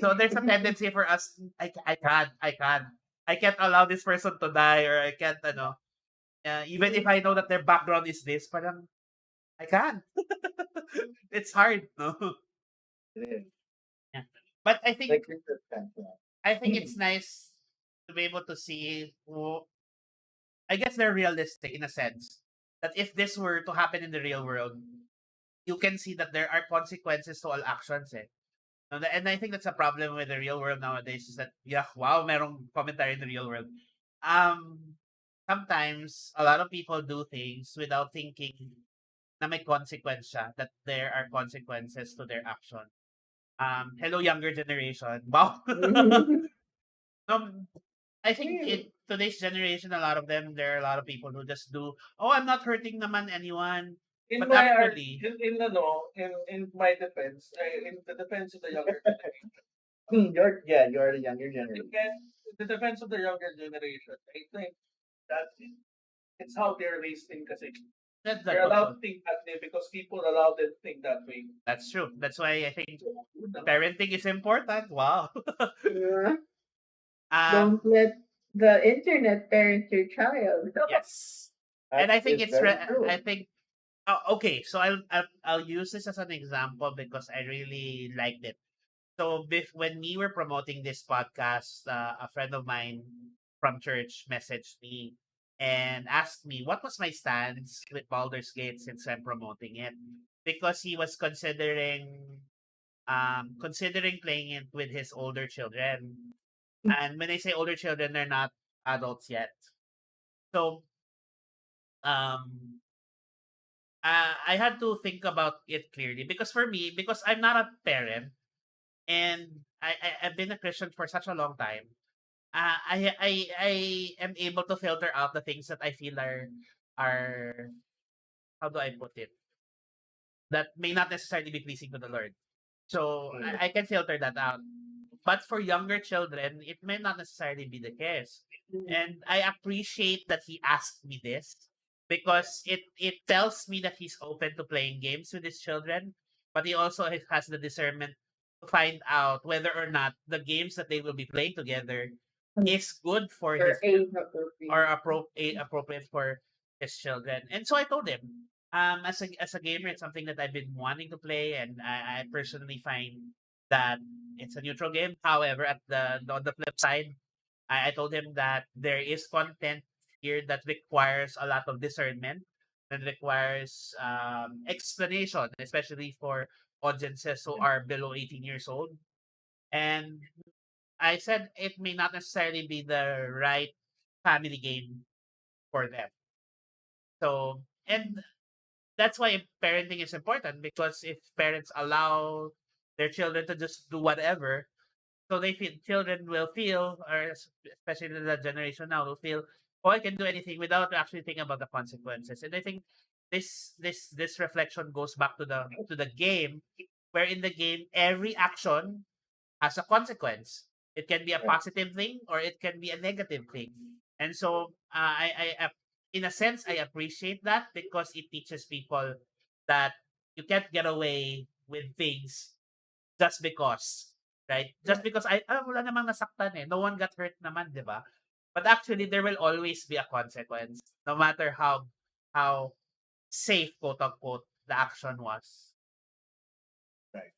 So there's a tendency for us, I can't allow this person to die or I can't, even if I know that their background is this, parang, I can't. It's hard, no?
It is.
Yeah. But
Like resistance.
I think it's nice to be able to see I guess they're realistic in a sense that if this were to happen in the real world, you can see that there are consequences to all actions. Eh. No, and I think that's a problem with the real world nowadays is that yeah, wow, merong commentary in the real world. Um, Sometimes a lot of people do things without thinking na may consequence siya, that there are consequences to their action. Hello younger generation. Wow. um, I think in today's generation, a lot of them, there are a lot of people who just do, oh, I'm not hurting naman anyone.
In
But
my
actually,
in my defense, in the defense of the younger generation,
You're the younger
in
generation.
the defense of the younger generation, I think that it's how they're raised in kasi.
that's
They're
that
allowed
also.
to think that way because people allow them to think that way.
That's true. That's why I think
So, yun na.
parenting is important. Wow.
Yeah.
um,
Don't let the internet parent your child.
yes. And
That
I think
is very true.
I think okay, so I'll use this as an example because I really liked it. So when we were promoting this podcast, a friend of mine from church messaged me and asked me what was my stance with Baldur's Gate since I'm promoting it because he was considering playing it with his older children. And when I say older children, they're not adults yet. So um I had to think about it clearly because for me, because I'm not a parent and I've been a Christian for such a long time, I am able to filter out the things that I feel are how do I put it, that may not necessarily be pleasing to the Lord. So
Mm.
I can filter that out. But for younger children, it may not necessarily be the case. And I appreciate that he asked me this because it tells me that he's open to playing games with his children, but he also has the discernment to find out whether or not the games that they will be playing together is good for
Or
his
age
or
appropriate.
appropriate for his children. And so I told him, as a gamer, it's something that I've been wanting to play, and I personally find that it's a neutral game. However, at the on the flip side, I told him that there is content here that requires a lot of discernment and requires explanation, especially for audiences who are below 18 years old. And I said it may not necessarily be the right family game for them. So, and that's why parenting is important because if parents allow their children to just do whatever, so they feel children will feel, or especially the generation now will feel, oh, I can do anything without actually thinking about the consequences. And I think this reflection goes back to the game, where in the game every action has a consequence. It can be a
Right.
positive thing or it can be a negative thing. And so in a sense, I appreciate that because it teaches people that you can't get away with things just because, right? Just because wala namang nasaktan eh. No one got hurt naman, di ba? But actually, there will always be a consequence, no matter how safe, quote unquote, the action was.
Right.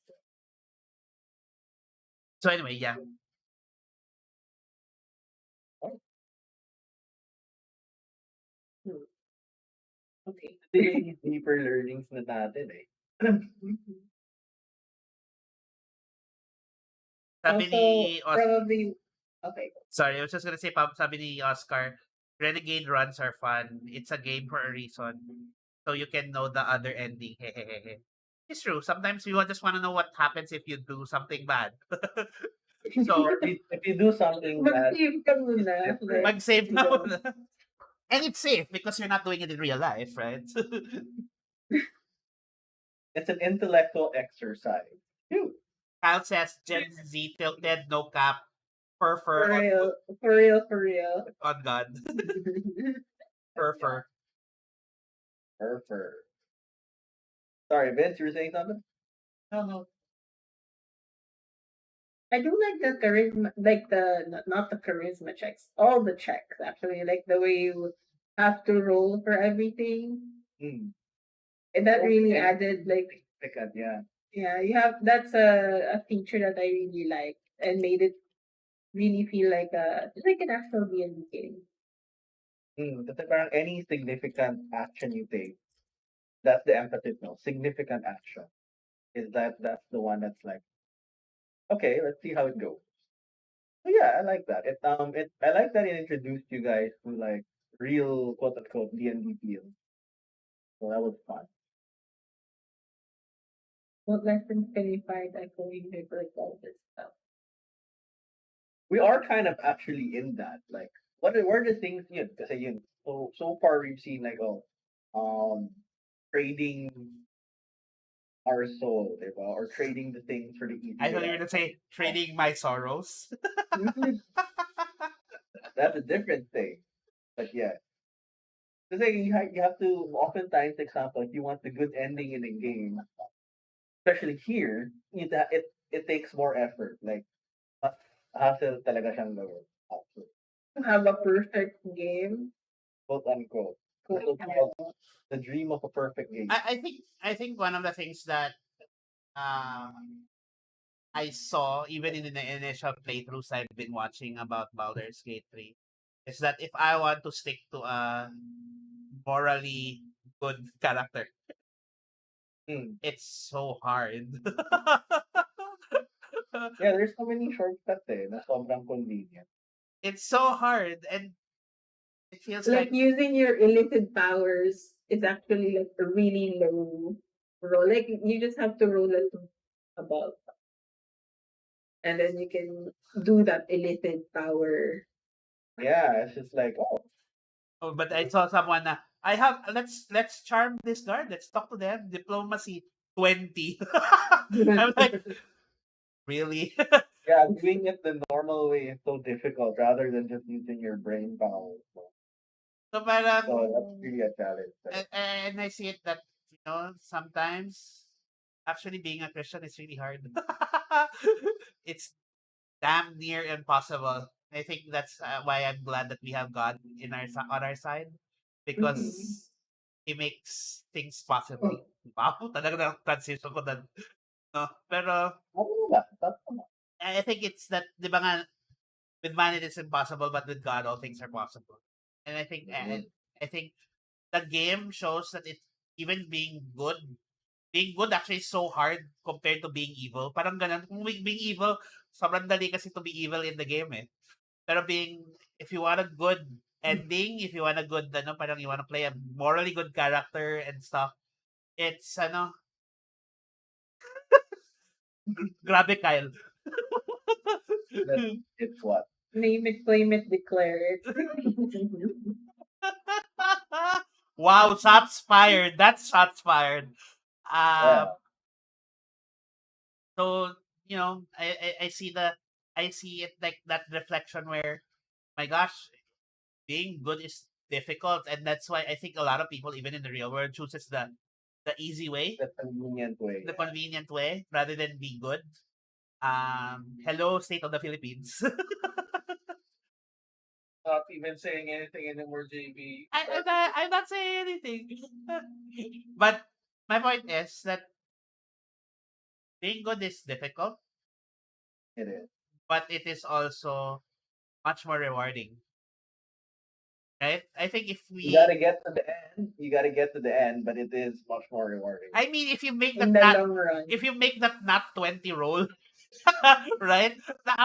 So anyway, yeah.
Hmm. Okay.
Really deeper learnings na natin eh.
Sabi ni
Also,
Os,
probably Okay.
Sorry, I was just gonna say, sabi ni Oscar, Renegade runs are fun. It's a game for a reason. So you can know the other ending. Hehehehe. It's true. Sometimes we just want to know what happens if you do something bad. So,
If you do something that
Mag-save ka
is
muna.
different,
mag-save
you
na
know.
muna. And it's safe because you're not doing it in real life, right?
it's an intellectual exercise. Phew.
Kyle says Gen Z tilted, no cap, fur
For
on,
real. For real, for real.
on God. Fur.
Perfect. Sorry, Vince, you were saying something?
No.
I do like the charisma, like not the charisma checks, all the checks actually, like the way you have to roll for everything,
Mm.
and that really
Okay.
added like
Yeah.
yeah, you have that's a feature that I really like and made it really feel like an actual D&D game.
Kasi parang any significant action you take, that's the emphasis no. Significant action. That's the one that's like, okay, let's see how it goes. So yeah, I like that. I like that it introduced you guys to like real quote unquote D&D feel. So that was fun.
What lessons can you find echoing like all this stuff?
We are kind of actually in that. Like, what are the things yun? Kasi yun, so far we've seen like trading our soul, diba? Or trading the things for the easy
I thought
way
you were
out.
gonna say trading my sorrows.
That's a different thing. But yeah. Kasi you have to oftentimes example if you want the good ending in a game, especially here, it takes more effort. Like mas hassle talaga siyang gawin. Hassle.
Have a perfect game.
Quote unquote.
Quote
So-called the dream of a perfect game.
I think one of the things that I saw even in the initial playthroughs I've been watching about Baldur's Gate 3 is that if I want to stick to a morally good character,
Hmm.
it's so hard.
Yeah, there's so many shortcuts na sobrang convenient.
It's so hard and it feels
Like
like
using your illicit powers is actually like a really low roll. Like you just have to roll it above, and then you can do that illicit power.
Yeah, it's just like,
oh, but I saw someone na let's charm this guard. Let's talk to them. Diplomacy 20. I'm like, really?
yeah, doing it the normal way is so difficult rather than just using your brain power.
So parang
So that's really a challenge.
and I see it that sometimes actually being a Christian is really hard. It's damn near impossible. I think that's why I'm glad that we have God in on our side
Mhm.
because He makes things possible. Wow, talaga na transition ko doon. No? Pero I think it's that, di ba nga, with man it is impossible, but with God all things are possible. And I think the game shows that it's even being good actually is so hard compared to being evil. Parang ganun. Kung being evil, sobrang dali kasi to be evil in the game eh. Pero if you want a good ending, if you want a good, parang you want to play a morally good character and stuff, it's, grabe Kyle.
It's what?
Name it, claim it, declare it.
Wow, shots fired. That's shots fired.
Yeah.
So I see I see it like that reflection where, my gosh, being good is difficult, and that's why I think a lot of people, even in the real world, chooses the easy way,
The convenient way.
the convenient way, rather than be good. Hello, state of the Philippines.
Not even saying anything anymore, JB.
I'm not saying anything, but my point is that being good is difficult,
It is.
but it is also much more rewarding. Right? I think if
You gotta
we,
get to the end. You gotta get to the end, but it is much more rewarding.
I mean, if you make
In
that
the
not,
long run.
if you make that not 20 roll, right? The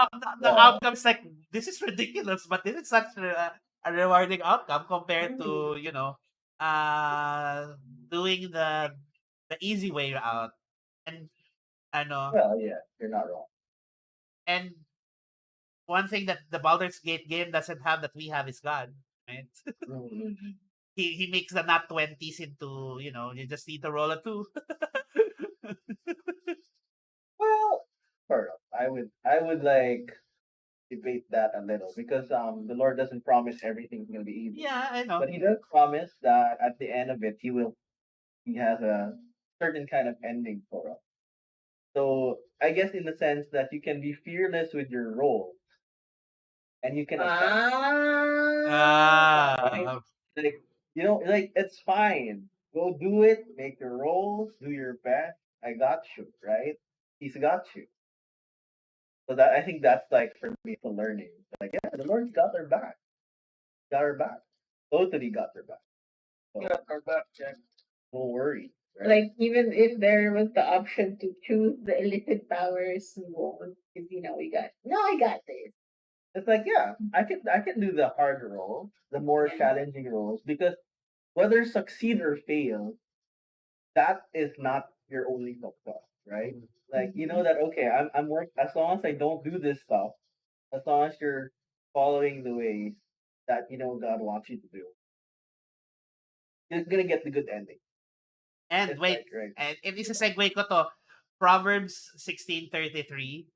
Yeah.
outcome is like, this is ridiculous, but this is such a rewarding outcome compared
Mm.
to, uh, doing the easy way out. And ano,
Well, yeah, you're not wrong.
and one thing that the Baldur's Gate game doesn't have that we have is God, right?
Mm.
He makes the not 20s into, you just need to roll a 2.
Well, sort of. I would like debate that a little because the Lord doesn't promise everything's gonna be easy.
Yeah, I know.
But he does promise that at the end of it he has a certain kind of ending for us. So I guess in the sense that you can be fearless with your role and you can attempt, right?
Ah,
Like like it's fine. Go do it, make your roles, do your best. I got you, right? He's got you. So that I think that's like for me the learning. Like, yeah, the Lord's got our back. Got our back. Totally got our back. So got our back, Jack. Don't worry. Right?
Like even if there was the option to choose the illicit powers, we won't. Because we got. No, I got this.
It's like, yeah, I can do the harder roles, the more
Yeah.
challenging roles, because whether succeed or fail, that is not your only success, right? Like you know that okay, I'm work as long as I don't do this stuff, as long as you're following the ways that God wants you to do, you're gonna get the good ending.
and
It's
wait,
like right.
and this is segue ko to Proverbs 16:33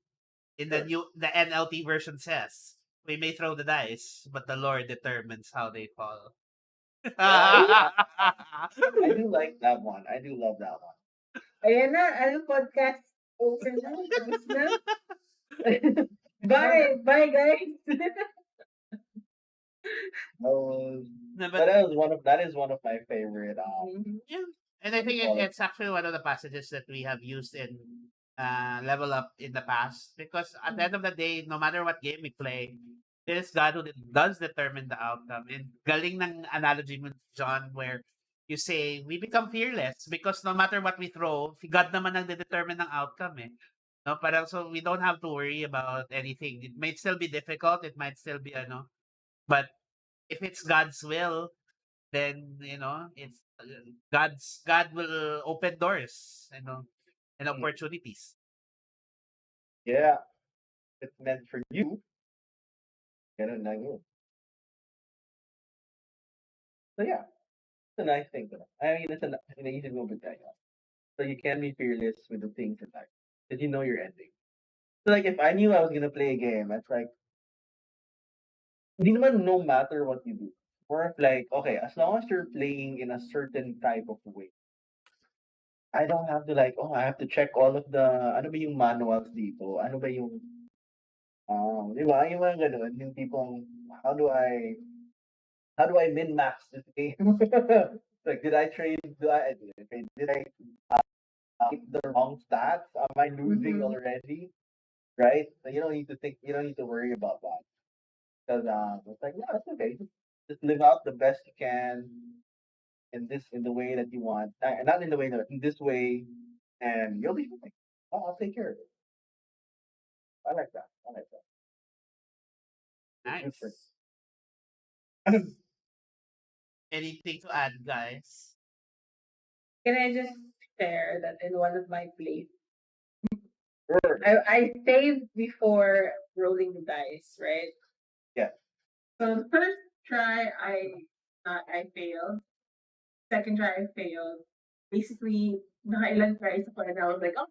in
Sure.
the NLT version says, "We may throw the dice, but the Lord determines how they fall."
Yeah, I do like that one. I do love that one.
Ayan na, ano podcast over na, tapos na.
Well,
Bye, bye guys.
No, but
that is one of my favorite
Mhm.
yeah, and I
what do
think
you call it?
it's actually one of the passages that we have used in Level Up in the past. Because at the end of the day, no matter what game we play, it is God who does determine the outcome. And galing ng analogy mo, John, where you say, we become fearless because no matter what we throw, si God naman ang determine ng outcome eh. No, parang so we don't have to worry about anything. It might still be difficult, it might still be but if it's God's will, then it's God will open doors, and
Mm,
opportunities.
yeah, it's meant for you. Ganun lang yun. So yeah, it's a nice thing to know. I mean, it's an easy move with that. So you can be fearless with the things in life because you know your ending. So like if I knew I was gonna play a game, it's like hindi naman no matter what you do. More of like, okay, as long as you're playing in a certain type of way, I don't have to like, oh, I have to check all of the, ano ba yung manuals dito? Ano ba yung, di ba? Yung mga ganun, yung tipong, how do I, how do I min-max this game? Like, did I trade, did I hit the wrong stats? Am I losing
Mhm.
already? Right? So you don't need to think, you don't need to worry about that. Because it's like, yeah, it's okay. Just live out the best you can in the way that you want. Not in the way that in this way, and you'll be fine. I'll take care of it. I like that. I like that. It's good for
Nice. Anything to add, guys?
Can I just share that in one of my plays,
sure.
I saved before rolling the dice, right?
Yeah.
So the first try, I failed. Second try, I failed. Basically, nakailan tries ako and I was like, oh,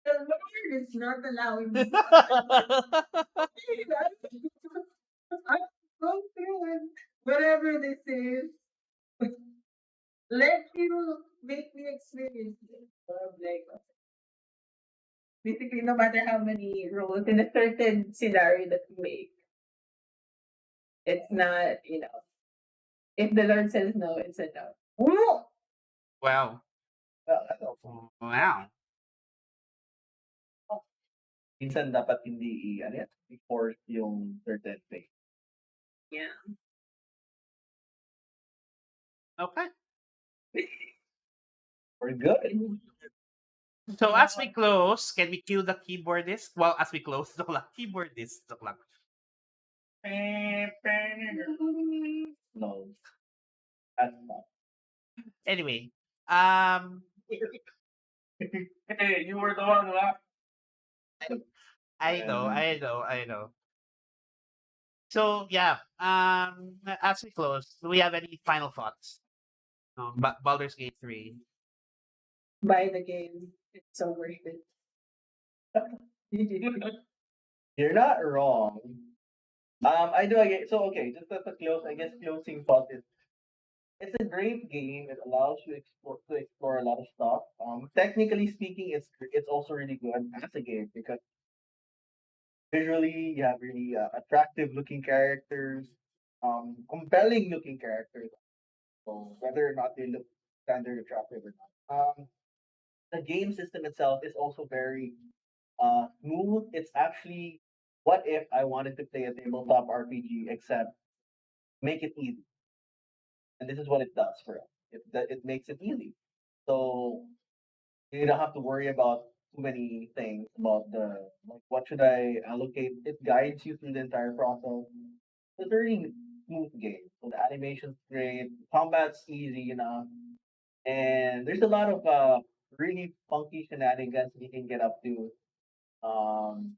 the Lord is not allowing me. I'm so good. Whatever this is, let you make me experience it. So I'm like, basically, no matter how many rolls in a certain scenario that you make, it's not, if the Lord says no, it's a no. Woo!
Wow.
Well, that's okay.
Wow.
Minsan dapat hindi ano yan, i-force yung certain thing.
Yeah.
Okay.
We're good.
So as we close, can we cue the keyboardist? Well, as we close, the clock. Keyboardist, the clock.
No, that's not.
Anyway, um,
Hey, you were the one who laughed.
I know, I know, I know. So yeah, as we close, do we have any final thoughts? No, but Baldur's Gate 3.
Buy the game. It's so worth it.
You're not wrong. I do again. So okay, just as a close, I guess closing thought is it's a great game. It allows you to explore a lot of stuff. Technically speaking, it's also really good as a game because visually you have really attractive looking characters, compelling looking characters. So whether or not they look standard attractive or not. The game system itself is also very smooth. It's actually what if I wanted to play a tabletop RPG except make it easy, and this is what it does for us. It makes it easy. So you don't have to worry about too many things about the like what should I allocate. It guides you through the entire process. It's a really smooth game. So the animation's great, combat's easy enough, and there's a lot of really funky shenanigans you can get up to. Um,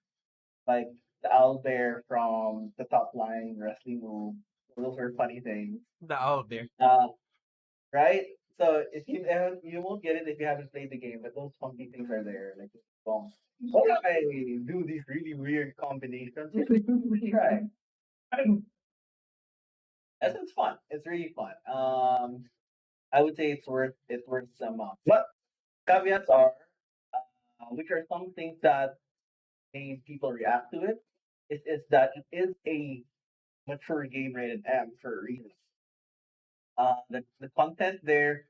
like the owlbear from the top line wrestling move. Those are funny things.
The out there.
Right? So if you won't get it if you haven't played the game, but those funky things are there. Like what if I do these really weird combinations? Try. It's fun. It's really fun. I would say it's worth some. But caveats are, which are some things that made people react to it. Is that it is a mature game rated M for a reason. The content there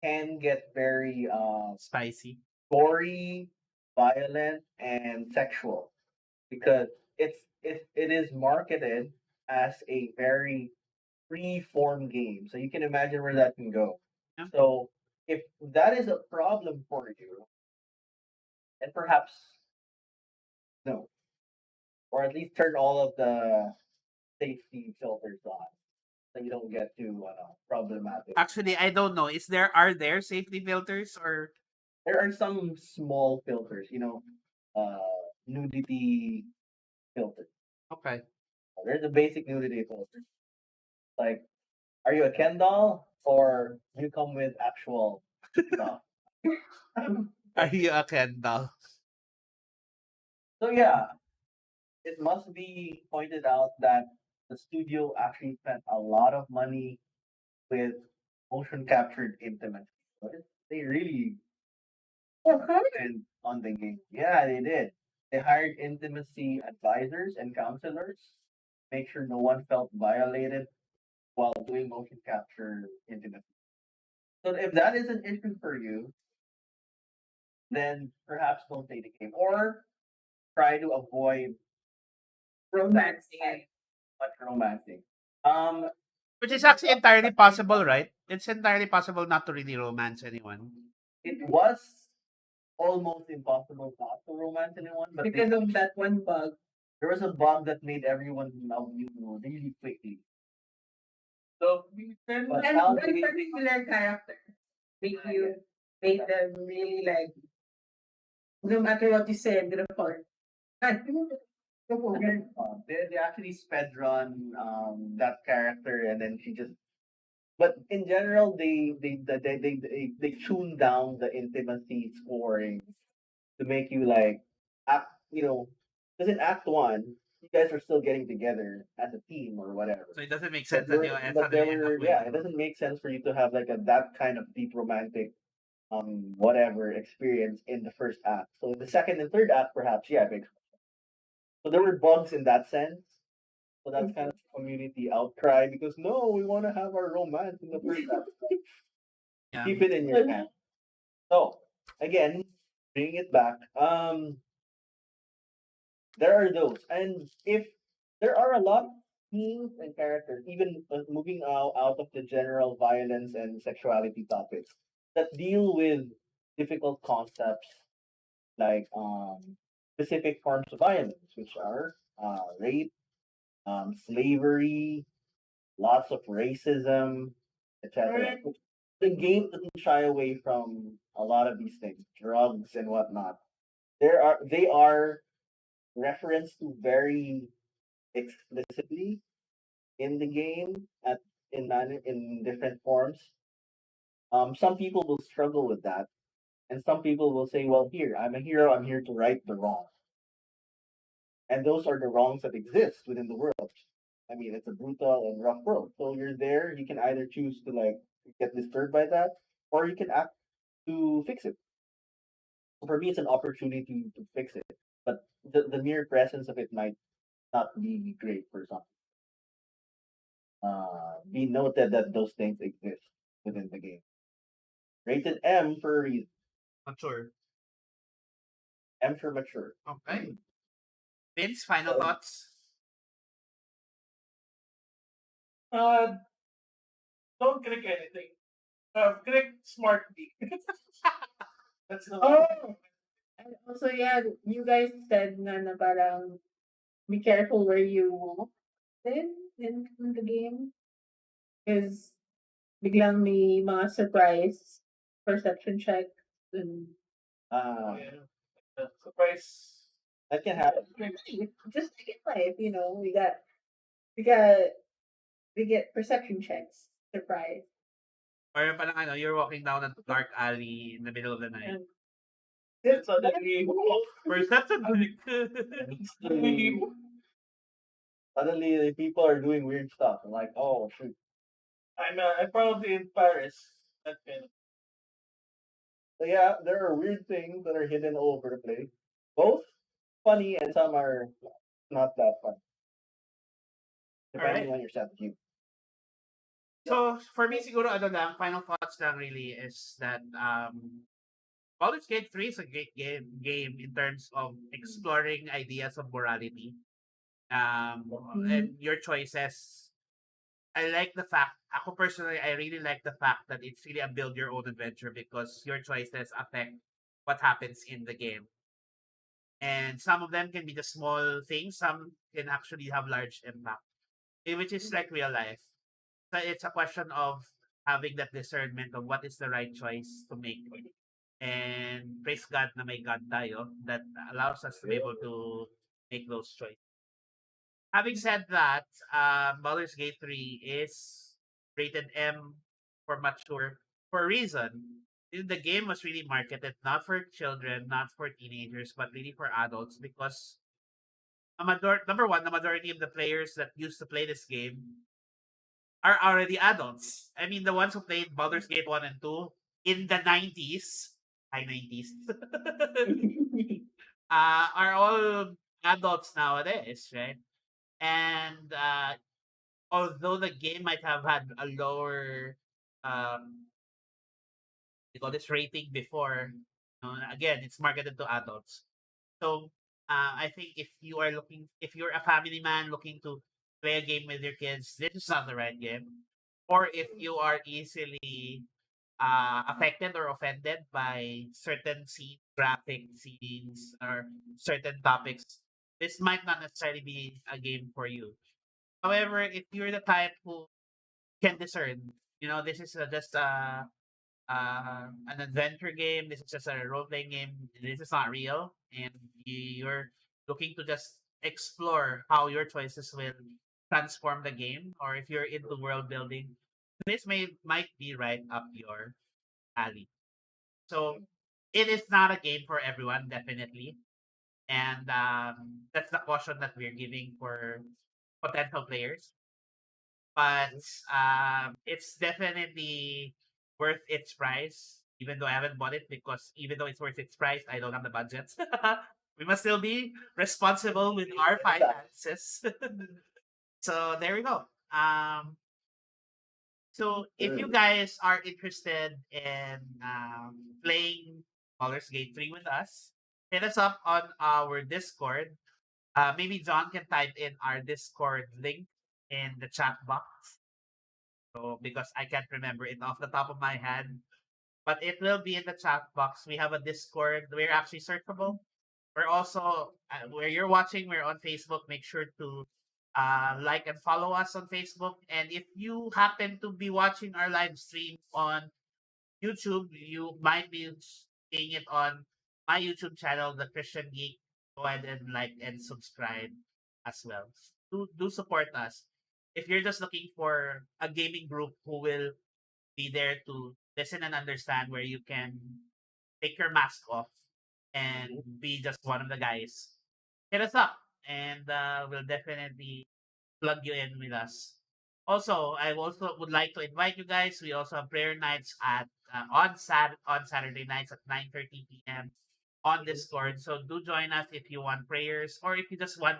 can get very
Spicy.
gory, violent, and sexual because it is marketed as a very free form game. So you can imagine where that can go.
Yeah.
So if that is a problem for you, then perhaps no, or at least turn all of the safety filters on so you don't get too problematic.
Actually, I don't know. Are there safety filters or
There are some small filters, uh, nudity filters.
okay?
There's a basic nudity filter. Like, are you a Ken doll or you come with actual stuff?
Are you a Kendall?
So yeah, it must be pointed out that the studio actually spent a lot of money with motion captured intimacy. They really spent on the game. Yeah, they did. They hired intimacy advisors and counselors, make sure no one felt violated while doing motion capture intimacy. So if that is an issue for you, then perhaps don't play the game or try to avoid
Romancing.
much romancing. Um,
Which is actually entirely possible, right? It's entirely possible not to really romance anyone.
it was almost impossible not to romance anyone, but
Because of that one bug.
there was a bug that made everyone love you really quickly.
So,
But
And
now
one
they,
particular character made them really like no matter what you say, I'm gonna fall.
they actually sped run that character and then she just but in general they tune down the intimacy scoring to make you like act because in act one you guys are still getting together as a team or whatever.
So it doesn't make
But
sense that you
but there
suddenly end up
were
with.
yeah, it doesn't make sense for you to have like that kind of deep romantic whatever experience in the first act. So in the second and third act perhaps yeah it makes so there were bugs in that sense. So that's kind of community outcry because no, we want to have our romance in the first act.
Yeah.
Keep it in your hand. So again, bringing it back, there are those, and if there are a lot of themes and characters, even moving out of the general violence and sexuality topics that deal with difficult concepts like specific forms of violence, which are rape, slavery, lots of racism, etc.
Right.
The game doesn't shy away from a lot of these things, drugs and whatnot. They are referenced to very explicitly in the game in different forms. Some people will struggle with that, and some people will say, "Well, here I'm a hero. I'm here to right the wrong," and those are the wrongs that exist within the world. I mean, it's a brutal and rough world. So you're there. You can either choose to like get disturbed by that, or you can act to fix it. For me, it's an opportunity to fix it. But the mere presence of it might not be great for some. Be noted that those things exist within the game. Rated M for a reason.
Mature.
M for mature.
Okay. Vince, final thoughts?
Uh, don't click anything. Click smartly. That's the one.
Oh, and also, yeah, you guys said na parang be careful where you walk in the game because biglang may mga surprise perception checks and
Oh,
Uh,
yeah. Surprise.
that can happen.
just like in life, we got we get perception checks. Surprise.
Or parang ano, you're walking down a dark alley in the middle of the night.
And
Then suddenly,
Perception check.
Suddenly, suddenly the people are doing weird stuff. I'm like, oh shoot.
I'm probably in Paris. That kind of.
So yeah, there are weird things that are hidden all over the place. Both funny and some are not that fun, depending
Alright.
on your sense of humor.
So, for me, siguro, ano lang, final thoughts lang really is that Baldur's Gate 3 is a great game in terms of exploring ideas of morality and your choices. I like the fact, ako personally, I really like the fact that it's really a build your own adventure because your choices affect what happens in the game. And some of them can be the small things, some can actually have large impact, which is like real life. So it's a question of having that discernment of what is the right choice to make. And praise God na may God tayo that allows us to be able to make those choices. Having said that, Baldur's Gate 3 is rated M for mature for a reason. The game was really marketed not for children, not for teenagers, but really for adults because number one, the majority of the players that used to play this game are already adults. I mean, the ones who played Baldur's Gate 1 and 2 in the 90s, high 90s, are all adults nowadays, right? And although the game might have had a lower, you call this rating before, again, it's marketed to adults. So I think if you're a family man looking to play a game with your kids, this is not the right game. Or if you are easily affected or offended by certain scene, graphic scenes, or certain topics, this might not necessarily be a game for you. However, if you're the type who can discern, this is just an adventure game. This is just a role playing game. This is not real, and you're looking to just explore how your choices will transform the game, or if you're into world building, this might be right up your alley. So it is not a game for everyone, definitely, and that's the caution that we're giving for potential players. But it's definitely worth its price, even though I haven't bought it because even though it's worth its price, I don't have the budget. We must still be responsible with our finances. So there we go. So if you guys are interested in playing Baldur's Gate 3 with us, hit us up on our Discord. Maybe John can type in our Discord link in the chat box. So because I can't remember it off the top of my head. but it will be in the chat box. We have a Discord. We're actually searchable. We're also where you're watching. We're on Facebook. Make sure to like and follow us on Facebook. And if you happen to be watching our live stream on YouTube, you might be seeing it on my YouTube channel, The Christian Geek. Go ahead and like and subscribe as well. Do support us. If you're just looking for a gaming group who will be there to listen and understand, where you can take your mask off and be just one of the guys, hit us up and we'll definitely plug you in with us. Also, I also would like to invite you guys. We also have prayer nights at on Saturday nights at 9:30 p.m. on Discord. So do join us if you want prayers, or if you just want,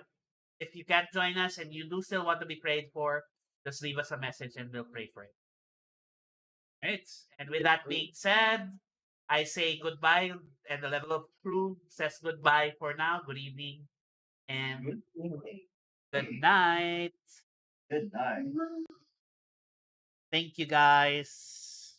if you can't join us and you do still want to be prayed for, just leave us a message and we'll pray for it. Right. And with that being said, I say goodbye, and the level of crew says goodbye for now. Good evening and
Good evening.
good night.
Good night.
Thank you guys.